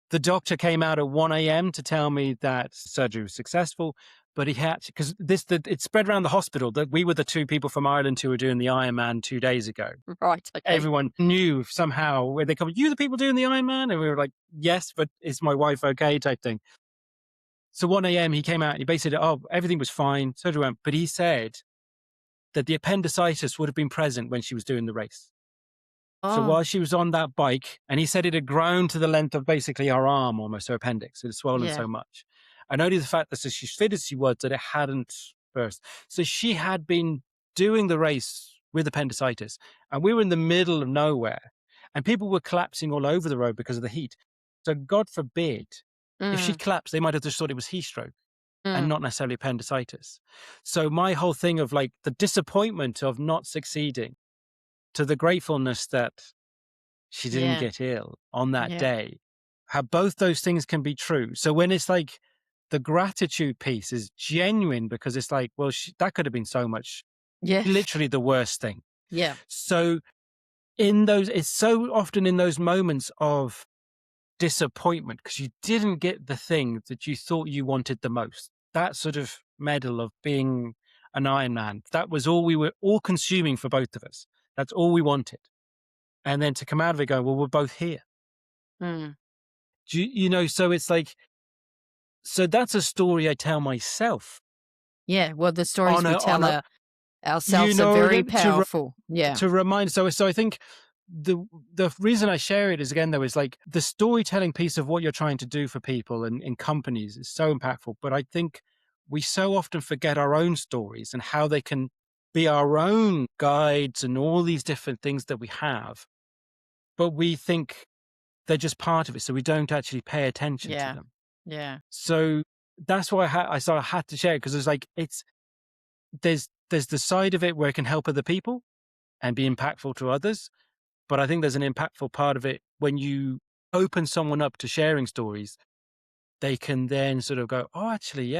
The doctor came out at 1 a.m. to tell me that surgery was successful, but he had to, because it spread around the hospital that we were the two people from Ireland who were doing the Ironman 2 days ago. Right. Okay. Everyone knew somehow where they come, you the people doing the Ironman? And we were like, yes, but is my wife okay type thing. So 1 a.m. he came out and he basically said, oh, everything was fine. Surgery went, but he said that the appendicitis would have been present when she was doing the race. So Oh. while she was on that bike, and he said it had grown to the length of basically her arm, almost her appendix, it had swollen Yeah. so much. And only the fact that she's fit as she was, that it hadn't burst. So she had been doing the race with appendicitis, and we were in the middle of nowhere, and people were collapsing all over the road because of the heat. So God forbid, if Mm. she'd collapsed, they might have just thought it was heat stroke. and not necessarily appendicitis. So my whole thing of like the disappointment of not succeeding to the gratefulness that she didn't get ill on that day, how both those things can be true. So when it's like the gratitude piece is genuine because it's like, well, that could have been so much, literally the worst thing. Yeah. So it's so often in those moments of disappointment because you didn't get the thing that you thought you wanted the most. That sort of medal of being an Iron Man, that was all we were all consuming for both of us. That's all we wanted. And then to come out of it going, well, we're both here. So it's like, so that's a story I tell myself. Yeah. Well, the stories we tell ourselves are very powerful. To remind. So I think the reason I share it is, again, though, is like the storytelling piece of what you're trying to do for people and in companies is so impactful. But I think we so often forget our own stories and how they can be our own guides and all these different things that we have. But we think they're just part of it. So we don't actually pay attention to them. Yeah. So that's why I had to share it, because it's like, there's the side of it where it can help other people and be impactful to others. But I think there's an impactful part of it when you open someone up to sharing stories, they can then sort of go, oh, actually,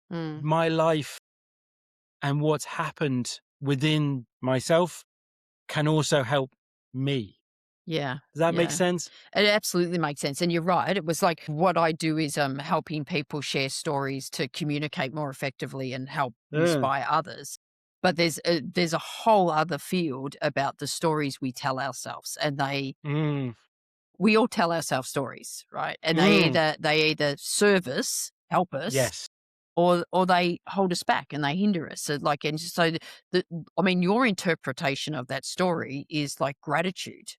my life and what's happened within myself can also help me. Yeah. Does that make sense? It absolutely makes sense. And you're right. It was like what I do is helping people share stories to communicate more effectively and help inspire others. But there's a whole other field about the stories we tell ourselves, and we all tell ourselves stories, right? And they either serve us, help us, or they hold us back and they hinder us. So your interpretation of that story is like gratitude,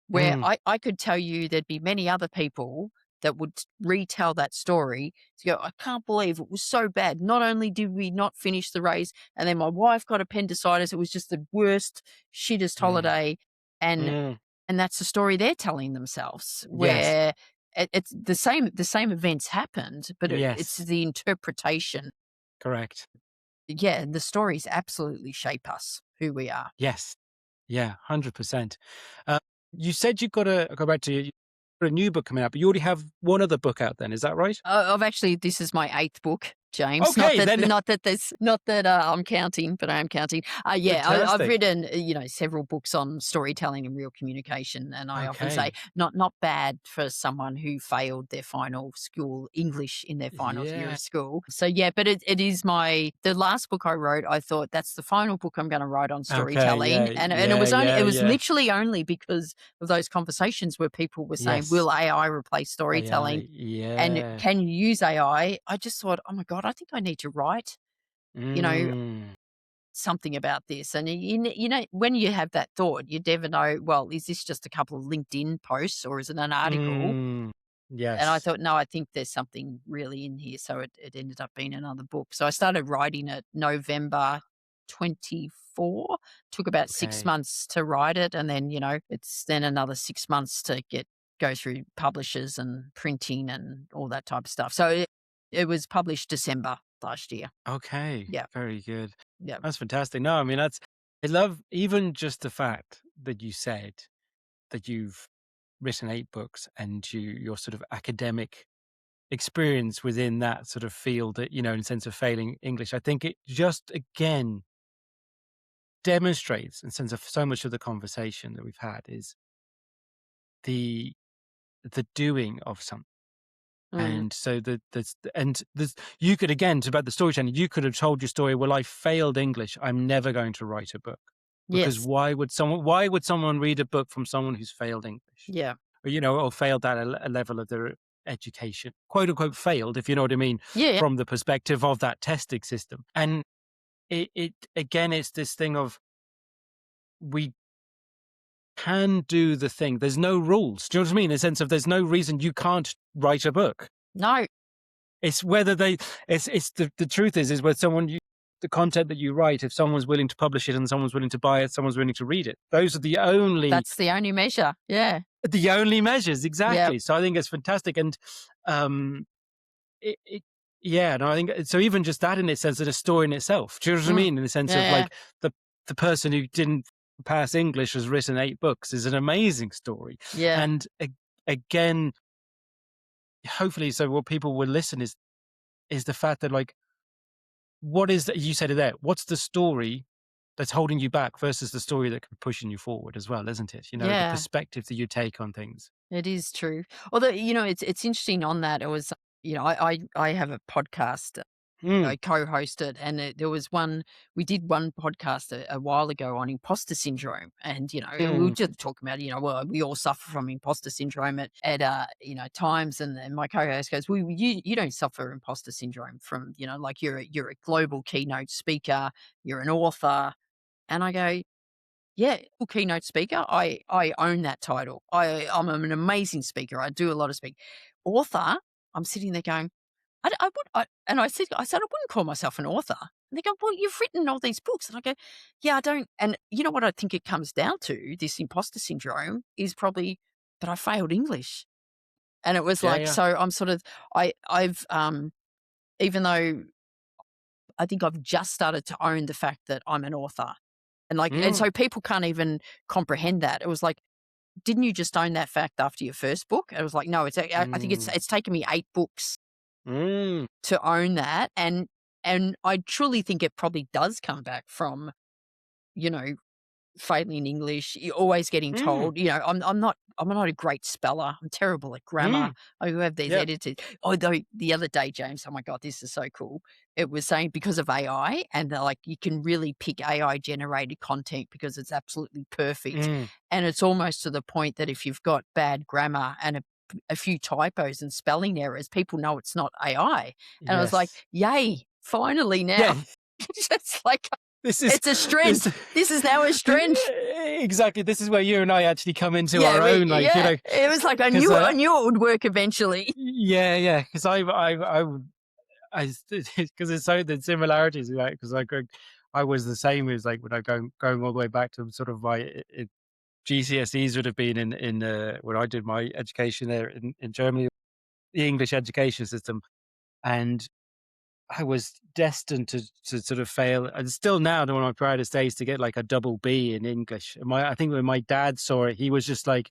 where I could tell you there'd be many other people that would retell that story to go, I can't believe it was so bad. Not only did we not finish the race, and then my wife got appendicitis, it was just the worst, shittest holiday. And that's the story they're telling themselves, where it's the same events happened, but it's the interpretation. Correct. Yeah, the stories absolutely shape us, who we are. Yes. Yeah, 100%. You said you've got to go back to a new book coming out, but you already have one other book out then, is that right? This is my 8th book, James. Okay, not that I'm counting, but I am counting. I've written, several books on storytelling and real communication. And I often say not bad for someone who failed their final school English in their final year of school. So but it is the last book I wrote. I thought that's the final book I'm going to write on storytelling. And it was literally only because of those conversations where people were saying, will AI replace storytelling? And can you use AI? I just thought, oh my God, I think I need to write, something about this. And, when you have that thought, you never know, well, is this just a couple of LinkedIn posts or is it an article? Yes. And I thought, no, I think there's something really in here. So it ended up being another book. So I started writing it November 24. Took about 6 months to write it. And then, it's then another 6 months to go through publishers and printing and all that type of stuff. So it was published December last year. Okay. Yeah. Very good. Yeah. That's fantastic. No, I mean, I love even just the fact that you said that you've written 8 books and your sort of academic experience within that sort of field, in the sense of failing English. I think it just, again, demonstrates, in the sense of so much of the conversation that we've had, is the doing of something. And so you could, again, about the storytelling, you could have told your story, well, I failed English, I'm never going to write a book. Because why would someone read a book from someone who's failed English? Yeah. Or, or failed at a level of their education, quote unquote failed, if you know what I mean, from the perspective of that testing system. And it again, it's this thing of, we can do the thing. There's no rules. Do you know what I mean? In the sense of, there's no reason you can't write a book. No. It's whether the truth is where the content that you write, if someone's willing to publish it and someone's willing to buy it, someone's willing to read it. That's the only measure. Yeah. The only measures. Exactly. Yep. So I think it's fantastic. And, Yeah, no, I think so. Even just that in itself is a story in itself. Do you know what I mean? In the sense of Yeah. like the person who didn't pass English has written 8 books is an amazing story. Yeah. And again, hopefully, so what people will listen is the fact that like, what is that you said it there? What's the story that's holding you back versus the story that can be pushing you forward as well, isn't it? You know, the Yeah. perspective that you take on things. It is true. Although, it's interesting on that. It was, I have a podcast. Mm, I co-hosted, and there was one. We did one podcast a while ago on imposter syndrome, and we were mm, just talking about, well, we all suffer from imposter syndrome at times, and my co-host goes, "Well, you don't suffer imposter syndrome from like you're a global keynote speaker, you're an author," and I go, yeah, well, keynote speaker. I own that title. I'm an amazing speaker. I do a lot of speaking. Author. I'm sitting there going, and I said I wouldn't call myself an author. And they go, well, you've written all these books, and I go, yeah, I don't. And you know what I think it comes down to? This imposter syndrome is probably that I failed English, and it was yeah, like, yeah. so I'm sort of I've even though I think I've just started to own the fact that I'm an author. And Mm, so people can't even comprehend that. It was like, didn't you just own that fact after your first book? I was like, no, I think mm, it's taken me 8 books mm, to own that. And I truly think it probably does come back from, you know, failing English, you're always getting mm, told, I'm not a great speller. I'm terrible at grammar. mm. I have these Yeah. editors. Although the other day, James, oh my God, this is so cool. It was saying because of AI, and they're like, you can really pick AI generated content because it's absolutely perfect. Mm, And it's almost to the point that if you've got bad grammar and a few typos and spelling errors, people know it's not AI. And I was like, yes. yay, finally now. Yeah. It's like, This is it's a this. strength. This is now a strength. Exactly. This is where you and I actually come into Yeah, our own, like, yeah. It was like I because knew I knew it would work eventually. yeah, because I because it's so the similarities, right? Because I was the same as like when I going all the way back to sort of my GCSEs would have been in when I did my education there in Germany, the English education system, and I was destined to sort of fail, and still now, one of my proudest days, to get like a double B in English. And I think when my dad saw it, he was just like,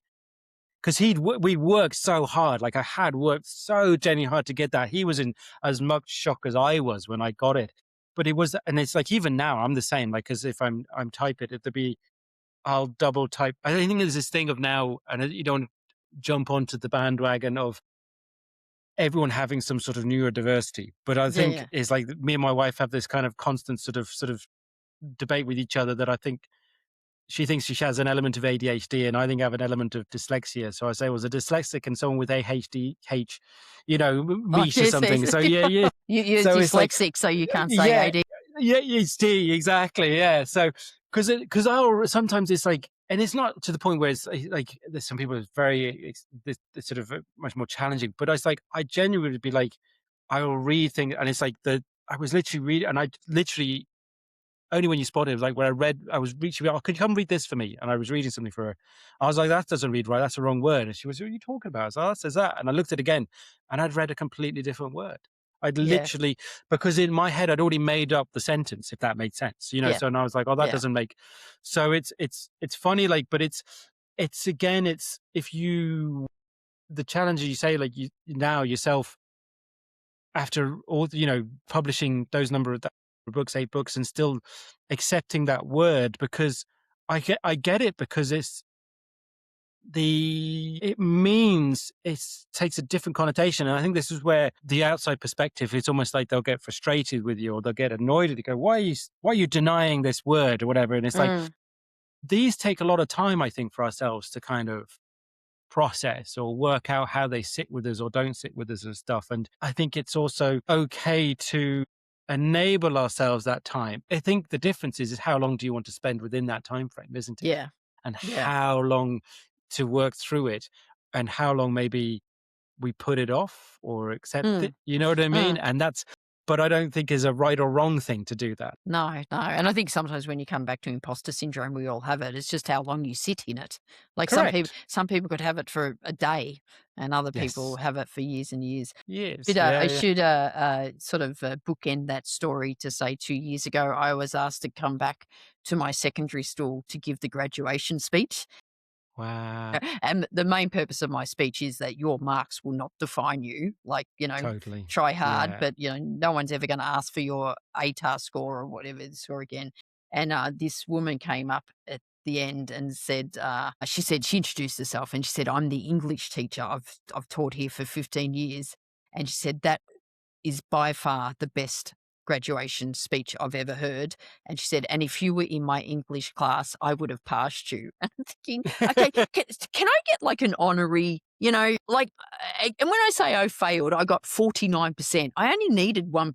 because we worked so hard, like I had worked so genuinely hard to get that. He was in as much shock as I was when I got it. But it was, and it's like even now I'm the same. Like, because if I'm type it, it'll be I'll double type. I think there's this thing of now, and you don't jump onto the bandwagon of everyone having some sort of neurodiversity. But I Yeah, think yeah. it's like me and my wife have this kind of constant sort of debate with each other that I think she thinks she has an element of ADHD and I think I have an element of dyslexia. So I say, well, a dyslexic and someone with ADHD, Oh, meet or yes, yes. something. So yeah. You're So it's like, dyslexic, so you can't say yeah, AD. yeah, it's D, exactly. Yeah. So, because I'll sometimes it's like, and it's not to the point where it's like, there's some people it's very, this sort of much more challenging, but it's like, I genuinely would be like, I will read things and it's like I was literally reading and I literally, only when you spotted it, was like where I was reaching out, could you come read this for me? And I was reading something for her. I was like, that doesn't read right. That's the wrong word. And she was, what are you talking about? I was like, oh, that says that. And I looked at it again and I'd read a completely different word. I'd Yeah, literally, because in my head, I'd already made up the sentence, if that made sense, yeah, so and I was like, oh, that yeah, doesn't make, so it's funny, like, but it's again, it's, if you, the challenge you say, like you now yourself, after all, publishing those number of books, 8 books, and still accepting that word, because I get it, because it means it takes a different connotation. And I think this is where the outside perspective, it's almost like they'll get frustrated with you or they'll get annoyed and go, why are you denying this word or whatever? And it's like, mm, these take a lot of time, I think, for ourselves to kind of process or work out how they sit with us or don't sit with us and stuff. And I think it's also okay to enable ourselves that time. I think the difference is how long do you want to spend within that time frame, isn't it? yeah, And yeah. how long to work through it, and how long maybe we put it off or accept Mm, it. You know what I mean? mm. And that's but I don't think is a right or wrong thing to do that. No, no. And I think sometimes when you come back to imposter syndrome, we all have it. It's just how long you sit in it. Like Correct. some people could have it for a day, and other people Yes. have it for years and years. Yes. But Yeah. I Yeah. should sort of bookend that story to say 2 years ago, I was asked to come back to my secondary school to give the graduation speech. Wow. And the main purpose of my speech is that your marks will not define you. Like, Totally. try hard, Yeah. but, no one's ever going to ask for your ATAR score or whatever score again. And this woman came up at the end and said, she introduced herself and she said, I'm the English teacher. I've taught here for 15 years. And she said, that is by far the best graduation speech I've ever heard. And she said, and if you were in my English class, I would have passed you. And I'm thinking, okay, can I get like an honorary, like, and when I say I failed, I got 49%. I only needed one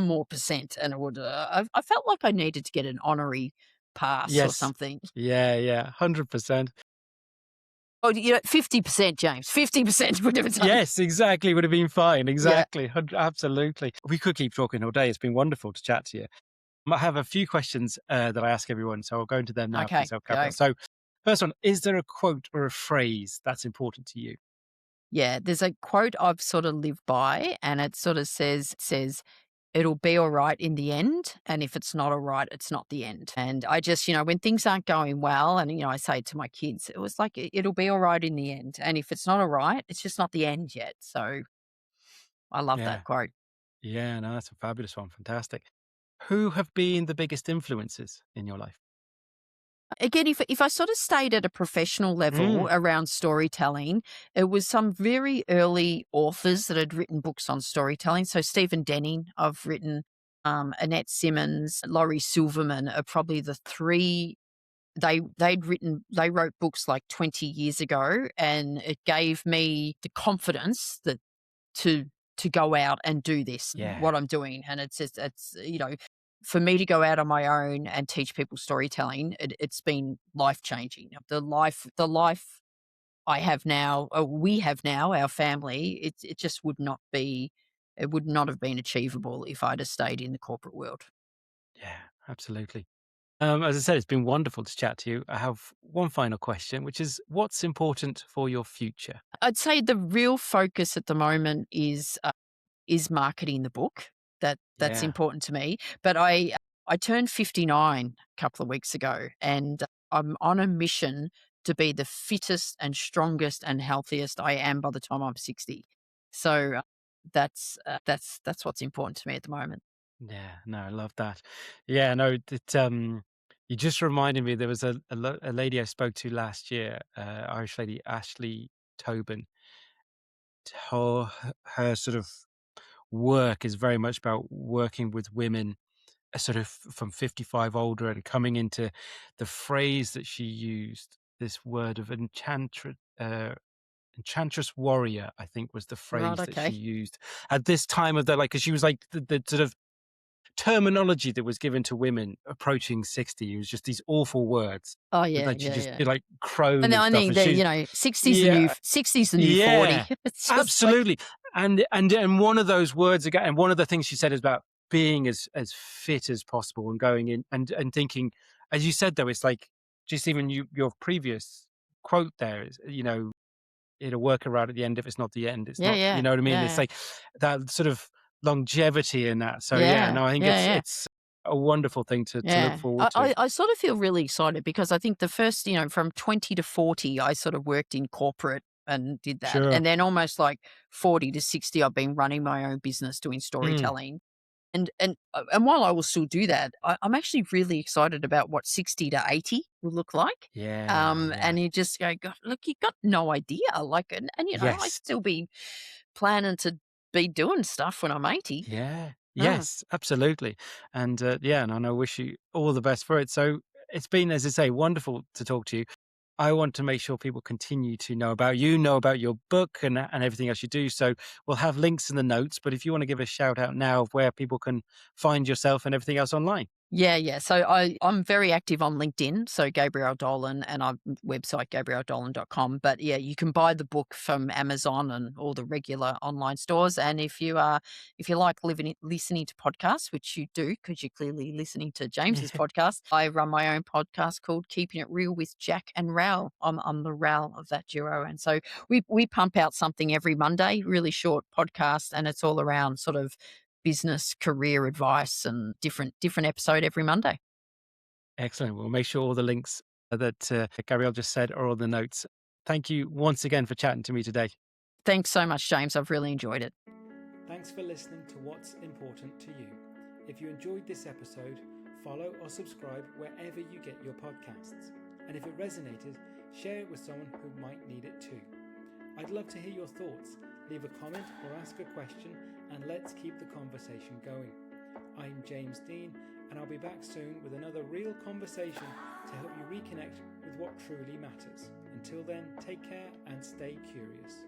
more percent, and I felt like I needed to get an honorary pass or Yes. something. Yeah. Yeah. 100%. Oh, 50%, James, 50% would have done. Yes, exactly. Would have been fine. Yeah. Exactly. Absolutely. We could keep talking all day. It's been wonderful to chat to you. I have a few questions that I ask everyone, so I'll go into them now for Okay, yourself, go. Gabrielle. So, first one, is there a quote or a phrase that's important to you? Yeah, there's a quote I've sort of lived by, and it sort of says, it'll be all right in the end. And if it's not all right, it's not the end. And I just, when things aren't going well, and, I say to my kids, it was like, it'll be all right in the end. And if it's not all right, it's just not the end yet. So I love Yeah. that quote. Yeah, no, that's a fabulous one. Fantastic. Who have been the biggest influences in your life? Again, if I sort of stayed at a professional level Mm, around storytelling, it was some very early authors that had written books on storytelling. So Stephen Denning, I've written, Annette Simmons, Laurie Silverman are probably the three. They wrote books like 20 years ago, and it gave me the confidence that to go out and do this, yeah. what I'm doing. And for me to go out on my own and teach people storytelling, it's been life changing. The life I have now, we have now, our family, it just would not be, it would not have been achievable if I'd have stayed in the corporate world. Yeah, absolutely. As I said, it's been wonderful to chat to you. I have one final question, which is what's important for your future? I'd say the real focus at the moment is marketing the book. That's Yeah. important to me. But I turned 59 a couple of weeks ago, and I'm on a mission to be the fittest and strongest and healthiest I am by the time I'm 60. So that's what's important to me at the moment. Yeah, no, I love that. Yeah, no, you just reminded me there was a lady I spoke to last year, Irish lady, Ashley Tobin. Her sort of work is very much about working with women sort of from 55 older and coming into the phrase that she used, this word of enchantress warrior, I think was the Right, phrase that she okay. used at this time of their life, because she was like the sort of terminology that was given to women approaching 60. It was just these awful words Oh, that yeah, like she yeah, just yeah. like crone And and I stuff. think And that, she's 60's yeah, 40. yeah, It's just like, absolutely. And one of those words again, and one of the things she said is about being as fit as possible and going in and thinking, as you said though, it's like just even your previous quote there is, it'll work around at the end. If it's not the end, it's yeah, not, you yeah, know what I mean? yeah, It's yeah. like that sort of longevity in that. So yeah, Yeah, no, I think yeah, yeah. it's a wonderful thing to look Yeah, forward I, to. I I sort of feel really excited because I think the first, from 20 to 40, I sort of worked in corporate and did that. Sure. And then almost like 40 to 60, I've been running my own business doing Mm, storytelling. And while I will still do that, I'm actually really excited about what 60 to 80 will look like. yeah, yeah. And you just go, God, look, you got no idea. Like, and I Yes. still be planning to be doing stuff when I'm 80. Yeah. Uh, Yes, absolutely. And yeah, and I wish you all the best for it. So it's been, as I say, wonderful to talk to you. I want to make sure people continue to know about you, know about your book and everything else you do. So we'll have links in the notes. But if you want to give a shout out now of where people can find yourself and everything else online. Yeah. So I'm very active on LinkedIn. So Gabrielle Dolan, and our website, gabrielledolan.com. But yeah, you can buy the book from Amazon and all the regular online stores. And if you like listening to podcasts, which you do, because you're clearly listening to James's podcast, I run my own podcast called Keeping It Real with Jack and Ral. I'm the Ral of that duo. And so we pump out something every Monday, really short podcast, and it's all around sort of business, career advice, and different episode every Monday. Excellent. We'll make sure all the links that Gabrielle just said are on the notes. Thank you once again for chatting to me today. Thanks so much, James. I've really enjoyed it. Thanks for listening to What's Important to You. If you enjoyed this episode, follow or subscribe wherever you get your podcasts. And if it resonated, share it with someone who might need it too. I'd love to hear your thoughts. Leave a comment or ask a question, and let's keep the conversation going. I'm James Dean, and I'll be back soon with another real conversation to help you reconnect with what truly matters. Until then, take care and stay curious.